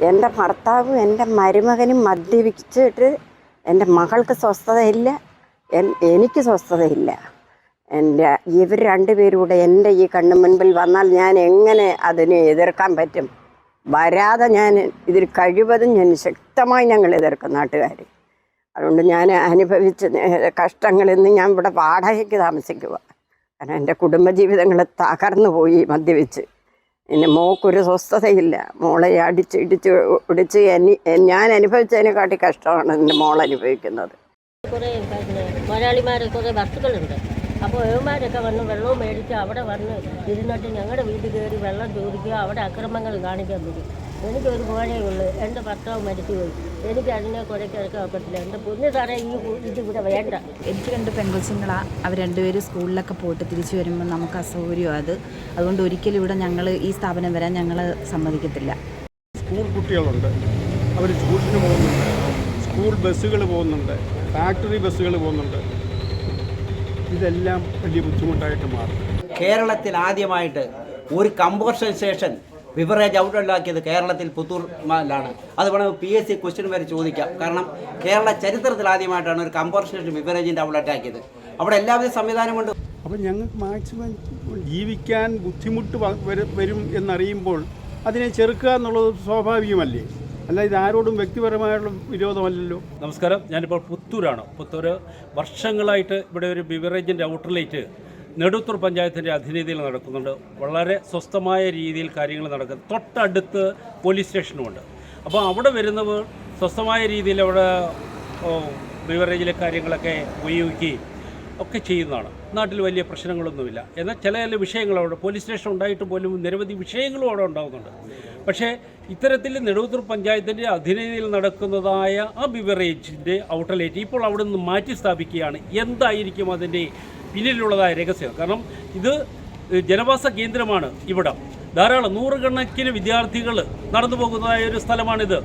എൻ്റെ ഭർത്താവും എൻ്റെ മരുമകനും മദ്യപിച്ചിട്ട് എൻ്റെ മകൾക്ക് സ്വസ്ഥതയില്ല, എനിക്ക് സ്വസ്ഥതയില്ല. ഇവർ രണ്ടുപേരും കൂടെ എൻ്റെ ഈ കണ്ണു മുൻപിൽ വന്നാൽ ഞാൻ എങ്ങനെ അതിനെ എതിർക്കാൻ പറ്റും? വരാതെ ഞാൻ ഇതിൽ കഴിവതും ശക്തമായി ഞങ്ങൾ എതിർക്കും നാട്ടുകാർ. അതുകൊണ്ട് ഞാൻ അനുഭവിച്ച കഷ്ടങ്ങളിൽ നിന്ന് ഞാൻ ഇവിടെ വാടകയ്ക്ക് താമസിക്കുക. കാരണം എൻ്റെ കുടുംബജീവിതങ്ങൾ തകർന്നു പോയി മദ്യപിച്ച്. പിന്നെ മോക്കൊരു സ്വസ്ഥതയില്ല. മോളെ ഇടിച്ച് ഞാൻ അനുഭവിച്ചതിനെക്കാട്ടി കഷ്ടമാണ് എൻ്റെ മോൾ അനുഭവിക്കുന്നത്. കുറേ മലയാളിമാർ കുറേ ബസ്സുകളുണ്ട്. അപ്പോൾ ഏവന്മാരൊക്കെ വന്ന് വെള്ളവും മേടിച്ച് അവിടെ വന്ന് ഇരുന്നിട്ട് ഞങ്ങളുടെ വീട്ടിൽ കയറി വെള്ളം ചോദിക്കുക, അവിടെ അക്രമങ്ങൾ കാണിക്കാൻ പറ്റും. എനിക്കൊരു മോനേ ഉള്ളൂ, എൻ്റെ ഭർത്താവ് മരിച്ചുപോയി. എനിക്ക് അതിനെ കുഴക്കിറക്കാൻ പറ്റില്ല. എൻ്റെ പൊന്നു സാറേ, ഇതിവിടെ വേണ്ട. എനിക്ക് 2 പെൺകൊച്ചുങ്ങളാണ്. അവർ രണ്ടുപേരും സ്കൂളിലൊക്കെ പോയിട്ട് തിരിച്ചു വരുമ്പോൾ നമുക്ക് അസൗകര്യമാണ് അത്. അതുകൊണ്ട് ഒരിക്കലും ഇവിടെ ഞങ്ങൾ ഈ സ്ഥാപനം വരാൻ ഞങ്ങൾ സമ്മതിക്കത്തില്ല. സ്കൂൾ കുട്ടികളുണ്ട്, അവർ ട്യൂഷന് പോകുന്നുണ്ട്, സ്കൂൾ ബസ്സുകൾ പോകുന്നുണ്ട്, ഫാക്ടറി ബസ്സുകൾ പോകുന്നുണ്ട്. ഇതെല്ലാം വലിയ ബുദ്ധിമുട്ടായിട്ട് മാറും. കേരളത്തിൽ ആദ്യമായിട്ട് ഒരു കമ്പോഷൻ സ്റ്റേഷൻ ബിവറേജ് ഔട്ട്ലെറ്റാക്കിയത് കേരളത്തിൽ പുത്തൂരിലാണ്. അത് വേണമെങ്കിൽ PSC ക്വസ്റ്റ്യൻ വരെ ചോദിക്കാം. കാരണം കേരള ചരിത്രത്തിൽ ആദ്യമായിട്ടാണ് ഒരു കമ്പോഷൻ സ്റ്റേഷൻ ബിവറേജിൻ്റെ ഔട്ട്ലെറ്റാക്കിയത്. അവിടെ എല്ലാവിധ സംവിധാനമുണ്ട്. അപ്പോൾ ഞങ്ങൾക്ക് മാക്സിമം ജീവിക്കാൻ ബുദ്ധിമുട്ട് വരും എന്നറിയുമ്പോൾ അതിനെ ചെറുക്കുക എന്നുള്ളത് സ്വാഭാവികമല്ലേ? അല്ല, ഇതാരോടും വ്യക്തിപരമായുള്ള വിരോധമല്ലല്ലോ. നമസ്കാരം, ഞാനിപ്പോൾ പുത്തൂരാണ്. പുത്തൂർ വർഷങ്ങളായിട്ട് ഇവിടെ ഒരു ബിവറേജിൻ്റെ ഔട്ട്ലെറ്റ് നെടുത്തൂർ പഞ്ചായത്തിൻ്റെ അധിനീതിയിൽ നടക്കുന്നുണ്ട്. വളരെ സ്വസ്ഥമായ രീതിയിൽ കാര്യങ്ങൾ നടക്കുന്നു. തൊട്ടടുത്ത് പോലീസ് സ്റ്റേഷനുമുണ്ട്. അപ്പോൾ അവിടെ വരുന്നവർ സ്വസ്ഥമായ രീതിയിൽ അവിടെ ബിവറേജിലെ കാര്യങ്ങളൊക്കെ ഉപയോഗിക്കുകയും ഒക്കെ ചെയ്യുന്നതാണ്. നാട്ടിൽ വലിയ പ്രശ്നങ്ങളൊന്നുമില്ല. എന്നാൽ ചില വിഷയങ്ങൾ അവിടെ പോലീസ് സ്റ്റേഷൻ ഉണ്ടായിട്ട് പോലും നിരവധി വിഷയങ്ങളും അവിടെ ഉണ്ടാകുന്നുണ്ട്. പക്ഷേ ഇത്തരത്തിൽ നെടുത്തൂർ പഞ്ചായത്തിൻ്റെ അധിനീതിയിൽ നടക്കുന്നതായ ആ ബിവറേജിൻ്റെ ഔട്ട്ലെറ്റ് ഇപ്പോൾ അവിടെ നിന്ന് മാറ്റി സ്ഥാപിക്കുകയാണ്. എന്തായിരിക്കും അതിൻ്റെ പിന്നിലുള്ളതായ രഹസ്യം? കാരണം ഇത് ജനവാസ കേന്ദ്രമാണ്. ഇവിടം ധാരാളം നൂറുകണക്കിന് വിദ്യാർത്ഥികൾ നടന്നു പോകുന്നതായ ഒരു സ്ഥലമാണിത്.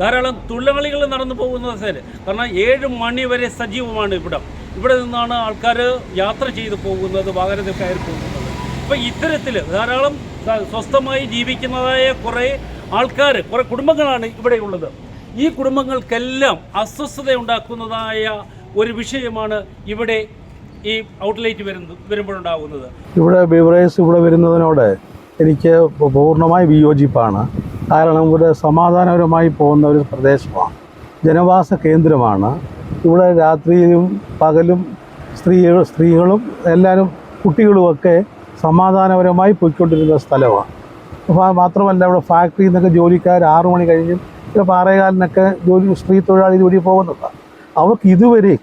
ധാരാളം തൊഴിലാളികൾ നടന്നു പോകുന്ന സ്ഥലം. കാരണം 7 മണി വരെ സജീവമാണ് ഇവിടം. ഇവിടെ നിന്നാണ് ആൾക്കാർ യാത്ര ചെയ്തു പോകുന്നത്, വാഹനത്തിൽ കയറി പോകുന്നത്. അപ്പോൾ ഇത്തരത്തിൽ ധാരാളം സ്വസ്ഥമായി ജീവിക്കുന്നതായ കുറേ ആൾക്കാർ, കുറേ കുടുംബങ്ങളാണ് ഇവിടെയുള്ളത്. ഈ കുടുംബങ്ങൾക്കെല്ലാം അസ്വസ്ഥത ഉണ്ടാക്കുന്നതായ ഒരു വിഷയമാണ് ഇവിടെ ഈ ഔട്ട്ലെറ്റ് വരുമ്പോഴുണ്ടാകുന്നത്. ഇവിടെ ബിവറേജ് ഇവിടെ വരുന്നതിനോട് എനിക്ക് പൂർണ്ണമായി വിയോജിപ്പാണ്. കാരണം ഇവിടെ സമാധാനപരമായി പോകുന്ന ഒരു പ്രദേശമാണ്, ജനവാസ കേന്ദ്രമാണ്. ഇവിടെ രാത്രിയിലും പകലും സ്ത്രീകളും എല്ലാവരും കുട്ടികളുമൊക്കെ സമാധാനപരമായി പോയിക്കൊണ്ടിരുന്ന സ്ഥലമാണ്. അപ്പോൾ മാത്രമല്ല, ഇവിടെ ഫാക്ടറിയിൽ നിന്നൊക്കെ ജോലിക്കാർ 6 മണി കഴിഞ്ഞും ചിലപ്പോൾ 6:15 സ്ത്രീ തൊഴിലാളി ജോലി പോകുന്നതാണ്. അവർക്ക് ഇതുവരെ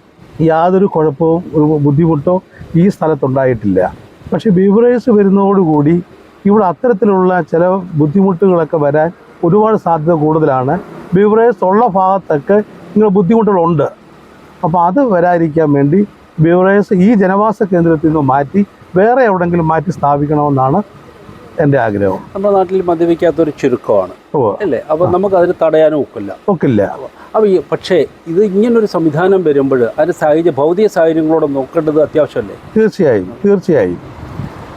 യാതൊരു കുഴപ്പവും ഒരു ബുദ്ധിമുട്ടോ ഈ സ്ഥലത്തുണ്ടായിട്ടില്ല. പക്ഷേ ബിവറേജ് വരുന്നതോടുകൂടി ഇവിടെ അത്തരത്തിലുള്ള ചില ബുദ്ധിമുട്ടുകളൊക്കെ വരാൻ ഒരുപാട് സാധ്യത കൂടുതലാണ്. ബിവറേജ് ഉള്ള ഭാഗത്തൊക്കെ ഇങ്ങനെ ബുദ്ധിമുട്ടുകളുണ്ട്. അപ്പോൾ അത് വരാതിരിക്കാൻ വേണ്ടി ബിവറേജ് ഈ ജനവാസ കേന്ദ്രത്തിൽ നിന്ന് മാറ്റി വേറെ എവിടെയെങ്കിലും മാറ്റി സ്ഥാപിക്കണമെന്നാണ് എൻ്റെ ആഗ്രഹം. നമ്മുടെ നാട്ടിൽ മദ്യപിക്കാത്തൊരു ചുരുക്കമാണ് അല്ലേ? അപ്പോൾ നമുക്ക് അതിന് തടയാനും ഒക്കില്ല. അപ്പോൾ പക്ഷേ ഇത് ഇങ്ങനൊരു സംവിധാനം വരുമ്പോൾ അതിന് ഭൗതിക സാഹചര്യങ്ങളോട് നോക്കേണ്ടത് അത്യാവശ്യമല്ലേ? തീർച്ചയായും.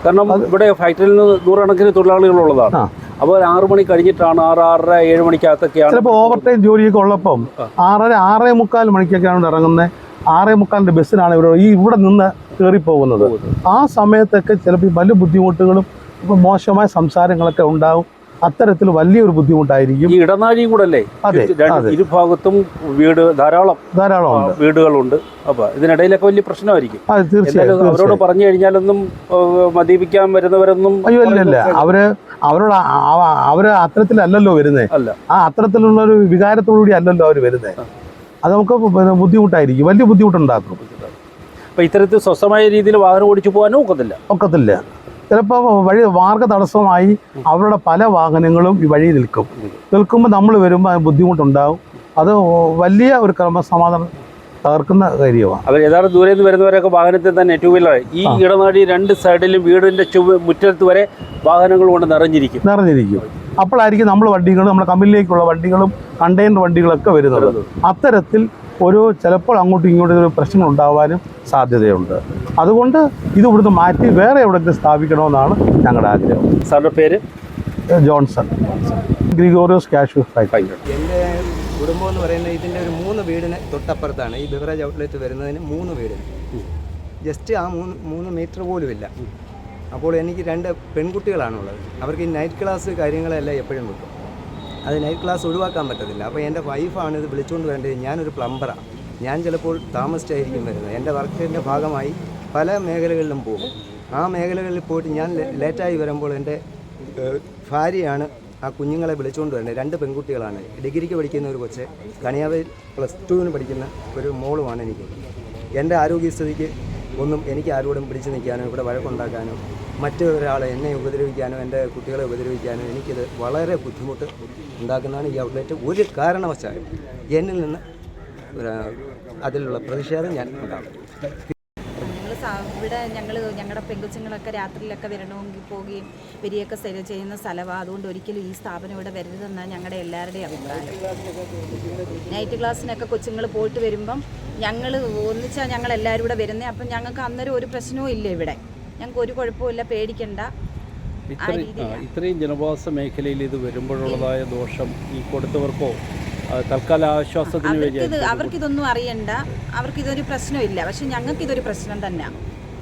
കാരണം ഇവിടെ ഫാക്ടറിയിൽ നിന്ന് നൂറുകണക്കിന് തൊഴിലാളികളുള്ളതാണ്. അപ്പോൾ 6 മണി കഴിഞ്ഞിട്ടാണ് 6, 6:30, 7 മണിക്കകത്തൊക്കെയാണ്. ചിലപ്പോൾ ഓവർ ടൈം ജോലിയൊക്കെ ഉള്ളപ്പം 6:30, 6:45 മണിക്കൊക്കെയാണ് ഇറങ്ങുന്നത്. 6:45 ബസ്സിനാണ് ഇവിടെ നിന്ന് കയറിപ്പോകുന്നത്. ആ സമയത്തൊക്കെ ചിലപ്പോൾ വലിയ ബുദ്ധിമുട്ടുകളും മോശമായ സംസാരങ്ങളൊക്കെ ഉണ്ടാവും. അത്തരത്തിൽ വലിയൊരു ബുദ്ധിമുട്ടായിരിക്കും. ഈ ഇടനാഴിയും കൂടെ അല്ലേ? ഇരുഭാഗത്തും ധാരാളം വീടുകളുണ്ട്. അപ്പോൾ ഇതിനിടയിലൊക്കെ വലിയ പ്രശ്നമായിരിക്കും. തീർച്ചയായും അവരോട് പറഞ്ഞു കഴിഞ്ഞാലൊന്നും മദ്യപിക്കാൻ വരുന്നവരൊന്നും അല്ല. അവര് അത്തരത്തിലല്ലല്ലോ വരുന്നത്. ആ അത്തരത്തിലുള്ള ഒരു വികാരത്തോടുകൂടി അല്ലല്ലോ അവർ വരുന്നത്. അത് നമുക്ക് ബുദ്ധിമുട്ടായിരിക്കും, വലിയ ബുദ്ധിമുട്ടുണ്ടാക്കും. അപ്പോൾ ഇത്തരത്തിൽ സ്വസ്ഥമായ രീതിയിൽ വാഹനം ഓടിച്ചു പോകാനും ഒക്കത്തില്ല. ചിലപ്പോൾ മാർഗ തടസ്സമായി അവരുടെ പല വാഹനങ്ങളും ഈ വഴി നിൽക്കുമ്പോൾ നമ്മൾ വരുമ്പോൾ ബുദ്ധിമുട്ടുണ്ടാവും. അത് വലിയ ഒരു ക്രമസമാധാനം തകർക്കുന്ന കാര്യമാണ്. അവർ യഥാർത്ഥ ദൂരെ നിന്ന് വരുന്നവരൊക്കെ വാഹനത്തിൽ തന്നെ 2 വീലറായി ഈ ഇടനാഴി 2 സൈഡിലും വീടിൻ്റെ മുറ്റത്ത് വരെ വാഹനങ്ങൾ കൊണ്ട് നിറഞ്ഞിരിക്കും. അപ്പോഴായിരിക്കും നമ്മുടെ കമ്പനിയിലേക്കുള്ള വണ്ടികളും കണ്ടെയ്നർ വണ്ടികളൊക്കെ വരുന്നത്. അത്തരത്തിൽ ചിലപ്പോൾ അങ്ങോട്ടും ഇങ്ങോട്ടും ഒരു പ്രശ്നങ്ങൾ ഉണ്ടാവാനും സാധ്യതയുണ്ട്. അതുകൊണ്ട് ഇത് ഇവിടുന്ന് മാറ്റി വേറെ എവിടെയെങ്കിലും സ്ഥാപിക്കണമെന്നാണ് ഞങ്ങളുടെ ആഗ്രഹം. സാറിൻ്റെ പേര്? ജോൺസൺ. Gregorios cashew factory. എൻ്റെ കുടുംബം എന്ന് പറയുന്നത് ഇതിൻ്റെ ഒരു 3 വീടിന് തൊട്ടപ്പുറത്താണ്. ഈ ബിവറേജ് ഔട്ട്ലെറ്റ് വരുന്നതിന് 3 വീടിന് ജസ്റ്റ് ആ 3 മീറ്റർ പോലും ഇല്ല. അപ്പോൾ എനിക്ക് 2 പെൺകുട്ടികളാണുള്ളത്. അവർക്ക് ഈ നൈറ്റ് ക്ലാസ് കാര്യങ്ങളെല്ലാം എപ്പോഴും കിട്ടും. അത് നൈറ്റ് ക്ലാസ് ഒഴിവാക്കാൻ പറ്റത്തില്ല. അപ്പോൾ എൻ്റെ വൈഫാണ് ഇത് വിളിച്ചുകൊണ്ട് വരേണ്ടത്. ഞാനൊരു പ്ലംബറാണ്. ഞാൻ ചിലപ്പോൾ താമസിച്ചായിരിക്കും വരുന്നത്. എൻ്റെ വർക്കിൻ്റെ ഭാഗമായി പല മേഖലകളിലും പോകും. ആ മേഖലകളിൽ പോയിട്ട് ഞാൻ ലേറ്റായി വരുമ്പോൾ എൻ്റെ ഭാര്യയാണ് ആ കുഞ്ഞുങ്ങളെ വിളിച്ചുകൊണ്ട് വരുന്നത്. 2 പെൺകുട്ടികളാണ്. ഡിഗ്രിക്ക് പഠിക്കുന്ന ഒരു കൊച്ച്, കണിയാവയിൽ +2 പഠിക്കുന്ന ഒരു മോളുമാണ് എനിക്ക്. എൻ്റെ ആരോഗ്യസ്ഥിതിക്ക് ഒന്നും എനിക്ക് ആരോടും പിടിച്ചു നിൽക്കാനോ ഇവിടെ വഴക്കുണ്ടാക്കാനോ മറ്റൊരാളെ എന്നെ ഉപദ്രവിക്കാനോ എൻ്റെ കുട്ടികളെ ഉപദ്രവിക്കാനോ എനിക്കിത് വളരെ ബുദ്ധിമുട്ട് ഉണ്ടാക്കുന്നതാണ് ഈ ഔട്ട്ലെറ്റ്. ഒരു കാരണവശാലും എന്നിൽ നിന്ന് അതിലുള്ള പ്രതിഷേധം ഞാൻ ഉണ്ടാകും. ഇവിടെ ഞങ്ങളുടെ പെങ്കുച്ചുങ്ങളൊക്കെ രാത്രിയിലൊക്കെ വരണമെങ്കിൽ പോവുകയും വരികയൊക്കെ ചെയ്യുന്ന സ്ഥലമാണ്. അതുകൊണ്ട് ഒരിക്കലും ഈ സ്ഥാപനം ഇവിടെ വരരുതെന്നാണ് ഞങ്ങളുടെ എല്ലാവരുടെയും അഭിപ്രായം. നൈറ്റ് ക്ലാസ്സിനൊക്കെ കൊച്ചുങ്ങൾ പോയിട്ട് വരുമ്പം ഞങ്ങൾ ഒന്നിച്ചാൽ ഞങ്ങളെല്ലാവരും കൂടെ വരുന്നത്. അപ്പം ഞങ്ങൾക്ക് അന്നേരം ഒരു പ്രശ്നവും ഇല്ല. ഇവിടെ ഞങ്ങൾക്ക് ഒരു കുഴപ്പമില്ല, പേടിക്കണ്ട. ഇത്രയും ജനവാസ മേഖലയിൽ ഇത് വരുമ്പോഴുള്ളതായ ദോഷം ഈ കൊടുത്തവർക്കോ തൽക്കാല ആശ്വാസത്തിന് വേണ്ടി അവർക്കിതൊന്നും അറിയണ്ട, അവർക്കിതൊരു പ്രശ്നമില്ല. പക്ഷെ ഞങ്ങൾക്കിതൊരു പ്രശ്നം തന്നെയാണ്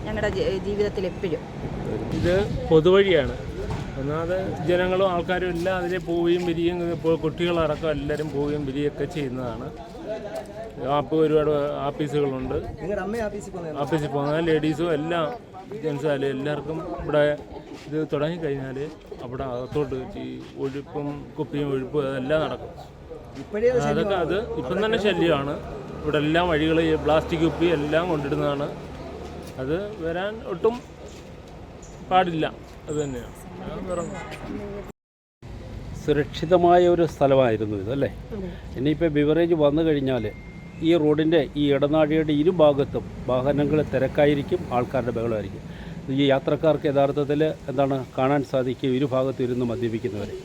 ഞങ്ങളുടെ ജീവിതത്തിൽ എപ്പോഴും. ഇത് പൊതുവഴിയാണ്. ഒന്നാമത് ജനങ്ങളും ആൾക്കാരും എല്ലാം അതിലെ പോവുകയും വരികയും കുട്ടികളടക്കം എല്ലാവരും പോവുകയും വരികയൊക്കെ ചെയ്യുന്നതാണ്. ഒരുപാട് ആഫീസുകളുണ്ട്. ആഫീസിൽ പോകുന്ന ലേഡീസും എല്ലാം ജെൻസായാലും എല്ലാവർക്കും ഇവിടെ ഇത് തുടങ്ങിക്കഴിഞ്ഞാൽ അവിടെ അകത്തോട്ട് ഈ ഒഴുപ്പും കുപ്പിയും ഒഴുപ്പും അതെല്ലാം നടക്കും. അതൊക്കെ അത് ഇപ്പം തന്നെ ശല്യമാണ്. ഇവിടെ എല്ലാം വഴികൾ പ്ലാസ്റ്റിക് കുപ്പി എല്ലാം കൊണ്ടിടുന്നതാണ്. അത് വരാൻ ഒട്ടും പാടില്ല. അത് തന്നെയാണ്. സുരക്ഷിതമായ ഒരു സ്ഥലമായിരുന്നു ഇതല്ലേ. ഇനിയിപ്പോൾ ബിവറേജ് വന്നു കഴിഞ്ഞാൽ ഈ റോഡിൻ്റെ ഈ ഇടനാഴിയുടെ ഇരുഭാഗത്തും വാഹനങ്ങൾ തിരക്കായിരിക്കും, ആൾക്കാരുടെ ബഹളമായിരിക്കും. ഈ യാത്രക്കാർക്ക് യഥാർത്ഥത്തിൽ എന്താണ് കാണാൻ സാധിക്കും ഇരുഭാഗത്തും ഇരുന്ന് മദ്യപിക്കുന്നവരെ.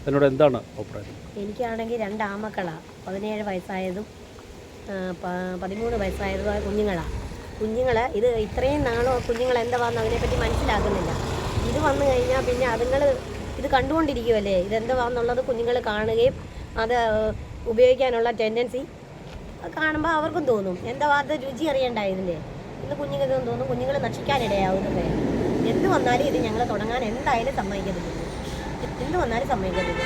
അതിനോട് എന്താണ് അഭിപ്രായം? എനിക്കാണെങ്കിൽ 2 ആമക്കളാണ്. 17 വയസ്സായതും 13 വയസ്സായതുമായ കുഞ്ഞുങ്ങളാണ്. ഇത് ഇത്രയും നാളോ കുഞ്ഞുങ്ങൾ എന്താണെന്ന് അതിനെപ്പറ്റി മനസ്സിലാക്കുന്നില്ല. ഇത് വന്നു കഴിഞ്ഞാൽ പിന്നെ അതുങ്ങൾ ഇത് കണ്ടുകൊണ്ടിരിക്കുമല്ലേ, ഇതെന്താണെന്നുള്ളത് കുഞ്ഞുങ്ങൾ കാണുകയും അത് ഉപയോഗിക്കാനുള്ള ടെൻഡൻസി കാണുമ്പോൾ അവർക്കും തോന്നും. എന്താ അത് രുചി അറിയണ്ടായതില്ലേ, ഇന്ന് കുഞ്ഞുങ്ങൾക്കും തോന്നും. കുഞ്ഞുങ്ങൾ നശിക്കാനിടയാവുന്നത് എന്ത് വന്നാലും ഇത് ഞങ്ങൾ തുടങ്ങാൻ എന്തായാലും സമ്മതിക്കത്തില്ല. എന്ത് വന്നാലും സമ്മതിക്കത്തില്ല.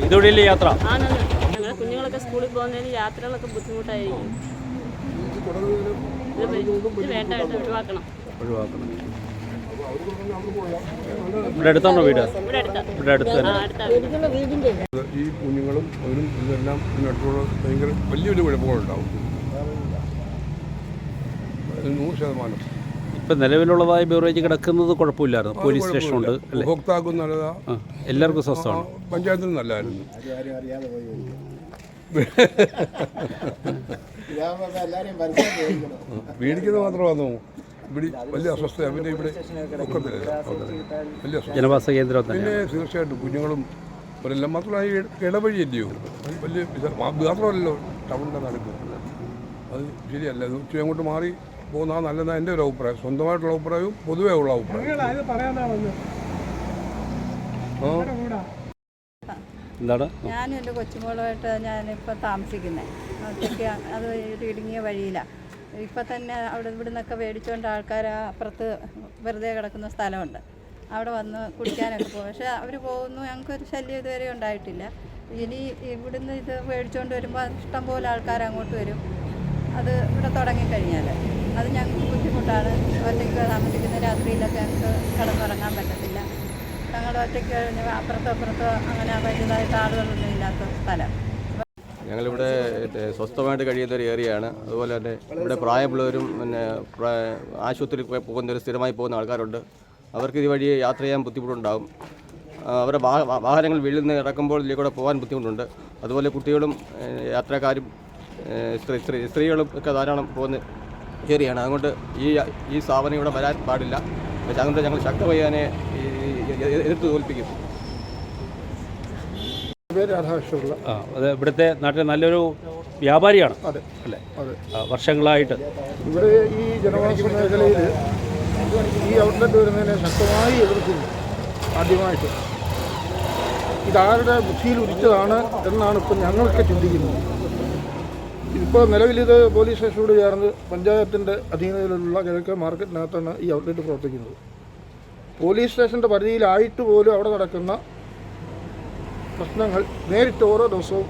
ഇതുവഴിയല്ലേ യാത്ര? ഞങ്ങൾ കുഞ്ഞുങ്ങളൊക്കെ സ്കൂളിൽ പോകുന്നതിന് യാത്രകളൊക്കെ ബുദ്ധിമുട്ടായിരിക്കും. ഇത് വേണ്ടായിട്ട് ഒഴിവാക്കണം. ഇവിടെ അടുത്താണോ വീട്? ഇവിടെ അടുത്ത് തന്നെ. ഈ കുഞ്ഞുങ്ങളും അവരും ഇതെല്ലാം ഇതിനടുത്തുള്ള ഭയങ്കര വലിയ കുഴപ്പങ്ങളുണ്ടാവും. 100%. ഇപ്പം നിലവിലുള്ളതായ ബിവറേജ് കിടക്കുന്നത് കുഴപ്പമില്ലായിരുന്നു. പോലീസ് സ്റ്റേഷനുണ്ട്, ഉപഭോക്താക്കും നല്ലതാ, എല്ലാവർക്കും സ്വസ്ഥമാണ്. പഞ്ചായത്തിന് നല്ലതായിരുന്നു. പേടിക്കുന്നത് മാത്രമാണോ ഇവിടെ വലിയ അസ്വസ്ഥത. പിന്നെ ഇവിടെ വലിയ ജനവാസ കേന്ദ്രം പിന്നെ തീർച്ചയായിട്ടും കുഞ്ഞുങ്ങളും അവരെല്ലാം മാത്രമല്ല ഈ ഇടവഴിയല്ലയോ, വലിയ മാത്രമല്ലല്ലോ ടൗണിൻ്റെ നടുക്ക്. അത് ശരിയല്ല. ഇത് ഇച്ചിരി അങ്ങോട്ട് മാറി പോകുന്നതാണ് നല്ലതാണ് എൻ്റെ ഒരു അഭിപ്രായം. സ്വന്തമായിട്ടുള്ള അഭിപ്രായവും പൊതുവേ ഉള്ള അഭിപ്രായം. എന്താണ്? ഞാനും എൻ്റെ കൊച്ചുമോളുമായിട്ട് ഞാനിപ്പോൾ താമസിക്കുന്നത് ഒറ്റയ്ക്ക്. അത് ഇടുങ്ങിയ വഴിയിലാണ്. ഇപ്പം തന്നെ അവിടെ ഇവിടെ നിന്നൊക്കെ മേടിച്ചുകൊണ്ട് ആൾക്കാർ അപ്പുറത്ത് വെറുതെ കിടക്കുന്ന സ്ഥലമുണ്ട്, അവിടെ വന്ന് കുടിക്കാനൊക്കെ പോകും. പക്ഷേ അവർ പോകുന്നു, ഞങ്ങൾക്കൊരു ശല്യം ഇതുവരെ ഉണ്ടായിട്ടില്ല. ഇനി ഇവിടുന്ന് ഇത് മേടിച്ചുകൊണ്ട് വരുമ്പോൾ ഇഷ്ടംപോലെ ആൾക്കാർ അങ്ങോട്ട് വരും. അത് ഇവിടെ തുടങ്ങിക്കഴിഞ്ഞാൽ അത് ഞങ്ങൾക്ക് ബുദ്ധിമുട്ടാണ്. ഒറ്റയ്ക്ക് താമസിക്കുന്ന രാത്രിയിലൊക്കെ ഞങ്ങൾക്ക് കിടന്നുറങ്ങാൻ പറ്റത്തില്ല. ഞങ്ങൾ ഒറ്റയ്ക്ക് അപ്പുറത്തോ അങ്ങനെ വലുതായിട്ട് ആളുകളൊന്നും ഇല്ലാത്ത സ്ഥലം. ഞങ്ങളിവിടെ സ്വസ്ഥമായിട്ട് കഴിയുന്ന ഒരു ഏരിയയാണ്. അതുപോലെ തന്നെ ഇവിടെ പ്രായമുള്ളവരും പിന്നെ ആശുപത്രിയിൽ പോകുന്നവർ സ്ഥിരമായി പോകുന്ന ആൾക്കാരുണ്ട്. അവർക്ക് ഇതുവഴി യാത്ര ചെയ്യാൻ ബുദ്ധിമുട്ടുണ്ടാകും. അവരുടെ വാഹനങ്ങൾ വീട്ടിൽ നിന്ന് ഇറക്കുമ്പോൾ ഇതിലേക്കൂടെ പോകാൻ ബുദ്ധിമുട്ടുണ്ട്. അതുപോലെ കുട്ടികളും യാത്രക്കാരും സ്ത്രീകളും ഒക്കെ ധാരാളം പോകുന്ന ഏരിയയാണ്. അതുകൊണ്ട് ഈ സ്ഥാപനം ഇവിടെ വരാൻ പാടില്ല. പക്ഷേ അതുകൊണ്ട് ഞങ്ങൾ ശക്തമായി അതിനെ എതിർത്ത് തോൽപ്പിക്കും. അത് ഇവിടുത്തെ നാട്ടിലെ നല്ലൊരു വ്യാപാരിയാണ്. അതെ അല്ലേ? അതെ. വർഷങ്ങളായിട്ട് ഇവിടെ ഈ ജനവാസ മേഖലയിൽ ഈ ഔട്ട്ലെറ്റ് വരുന്നതിനെ ശക്തമായി എതിർക്കുന്നു. ആദ്യമായിട്ട്. ഇതാരുടെ ബുദ്ധിയിൽ ഉദിച്ചതാണ് എന്നാണ് ഇപ്പോൾ ഞങ്ങൾക്ക് ചിന്തിക്കുന്നത്. ഇപ്പോൾ നിലവിലിത് പോലീസ് സ്റ്റേഷനോട് ചേർന്ന് പഞ്ചായത്തിൻ്റെ അധീനതയിലുള്ള കിഴക്കേ മാർക്കറ്റിനകത്താണ് ഈ ഔട്ട്ലെറ്റ് പ്രവർത്തിക്കുന്നത്. പോലീസ് സ്റ്റേഷൻ്റെ പരിധിയിലായിട്ട് പോലും അവിടെ നടക്കുന്ന പ്രശ്നങ്ങൾ നേരിട്ട് ഓരോ ദിവസവും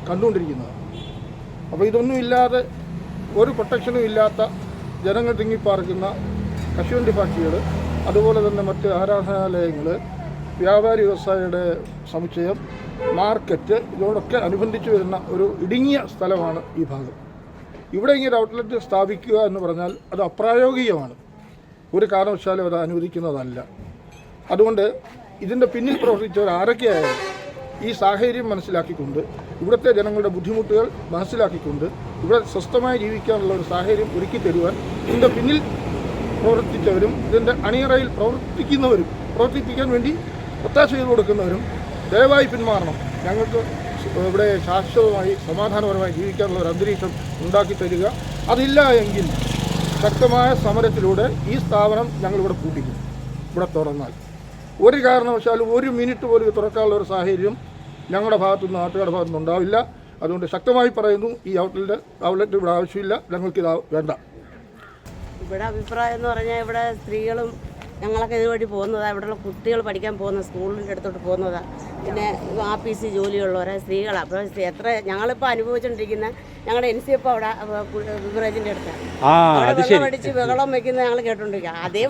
കണ്ടുകൊണ്ടിരിക്കുന്നതാണ്. അപ്പോൾ ഇതൊന്നും ഇല്ലാതെ ഒരു പ്രൊട്ടക്ഷനും ഇല്ലാത്ത ജനങ്ങൾ തിങ്ങിപ്പാർക്കുന്ന കശുവണ്ടി ഫാക്ടറികൾ, അതുപോലെ തന്നെ മറ്റ് ആരാധനാലയങ്ങൾ, വ്യാപാരി വ്യവസായിയുടെ സമുച്ചയം, മാർക്കറ്റ്, ഇതോടൊക്കെ അനുബന്ധിച്ച് വരുന്ന ഒരു ഇടുങ്ങിയ സ്ഥലമാണ് ഈ ഭാഗം. ഇവിടെ ഇങ്ങനെ ഔട്ട്ലെറ്റ് സ്ഥാപിക്കുക എന്ന് പറഞ്ഞാൽ അത് അപ്രായോഗികമാണ്. ഒരു കാരണവശാലും അത് അനുവദിക്കുന്നതല്ല. അതുകൊണ്ട് ഇതിൻ്റെ പിന്നിൽ പ്രവർത്തിച്ചവർ ആരൊക്കെയായാലും ഈ സാഹചര്യം മനസ്സിലാക്കിക്കൊണ്ട്, ഇവിടുത്തെ ജനങ്ങളുടെ ബുദ്ധിമുട്ടുകൾ മനസ്സിലാക്കിക്കൊണ്ട് ഇവിടെ സ്വസ്ഥമായി ജീവിക്കാനുള്ള ഒരു സാഹചര്യം ഒരുക്കി തരുവാൻ ഇതിൻ്റെ പിന്നിൽ പ്രവർത്തിച്ചവരും ഇതിൻ്റെ അണിയറയിൽ പ്രവർത്തിപ്പിക്കാൻ വേണ്ടി ഒത്താശ ചെയ്ത് കൊടുക്കുന്നവരും ദയവായി പിന്മാറണം. ഞങ്ങൾക്ക് ഇവിടെ ശാശ്വതമായി സമാധാനപരമായി ജീവിക്കാനുള്ള ഒരു അന്തരീക്ഷം ഉണ്ടാക്കി തരിക. അതില്ല എങ്കിൽ ശക്തമായ സമരത്തിലൂടെ ഈ സ്ഥാപനം ഞങ്ങളിവിടെ പൂട്ടിക്കും. ഇവിടെ തുറന്നാൽ ഒരു കാരണവശാലും ഒരു മിനിറ്റ് പോലും തുറക്കാനുള്ള ഒരു സാഹചര്യം ഞങ്ങളുടെ ഭാഗത്തുനിന്ന്, നാട്ടുകാരുടെ ഭാഗത്തുനിന്ന് ഉണ്ടാവില്ല. അതുകൊണ്ട് ശക്തമായി പറയുന്നു, ഈ ഔട്ട്ലെറ്റ് ഇവിടെ ആവശ്യമില്ല, ഞങ്ങൾക്കിത് വേണ്ട. ഇവിടെ അഭിപ്രായം എന്ന് പറഞ്ഞാൽ ഇവിടെ സ്ത്രീകളും ഞങ്ങളൊക്കെ ഇതുവഴി പോകുന്നതാണ്. ഇവിടെയുള്ള കുട്ടികൾ പഠിക്കാൻ പോകുന്ന സ്കൂളിൻ്റെ അടുത്തോട്ട് പോകുന്നതാണ്. പിന്നെ ആഫീസിൽ ജോലിയുള്ളവരെ സ്ത്രീകളാണ്. അപ്പോൾ എത്ര ഞങ്ങളിപ്പോൾ അനുഭവിച്ചുകൊണ്ടിരിക്കുന്ന ഞങ്ങളുടെ NCF അവിടെ ബിവറേജിൻ്റെ അടുത്താണ്. അവിടെ വെള്ളം അടിച്ച് ബഹളം വയ്ക്കുന്നത് ഞങ്ങൾ കേട്ടോണ്ടിരിക്കുക. അതേ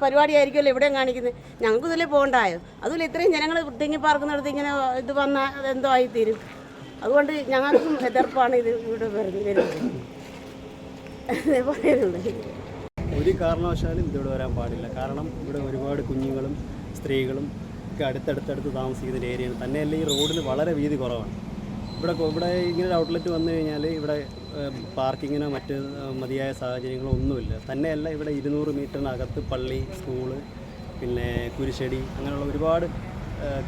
പരിപാടിയായിരിക്കുമല്ലോ ഇവിടെയും കാണിക്കുന്നത്. ഞങ്ങൾക്ക് ഇതിൽ പോകണ്ടായോ? അതുപോലെ ഇത്രയും ജനങ്ങൾ തിങ്ങി പാർക്കുന്നിടത്ത് ഇങ്ങനെ ഇത് വന്നാൽ അതെന്തോ ആയിത്തീരും. അതുകൊണ്ട് ഞങ്ങൾക്കും എതിർപ്പാണ് ഇത് ഇവിടെ വരുന്നത്. പറയുന്നുണ്ട്. ഒരു കാരണവശാലും ഇതിവിടെ വരാൻ പാടില്ല. കാരണം ഇവിടെ ഒരുപാട് കുഞ്ഞുങ്ങളും സ്ത്രീകളും ഒക്കെ അടുത്തടുത്തടുത്ത് താമസിക്കുന്ന ഒരു ഏരിയയാണ്. തന്നെയല്ല ഈ റോഡിന് വളരെ വീതി കുറവാണ്. ഇവിടെ ഇങ്ങനെ ഒരു ഔട്ട്ലെറ്റ് വന്നു കഴിഞ്ഞാൽ ഇവിടെ പാർക്കിങ്ങിനോ മറ്റ് മതിയായ സാഹചര്യങ്ങളോ ഒന്നുമില്ല. തന്നെയല്ല ഇവിടെ 200 മീറ്ററിനകത്ത് പള്ളി, സ്കൂള്, പിന്നെ കുരിശടി, അങ്ങനെയുള്ള ഒരുപാട്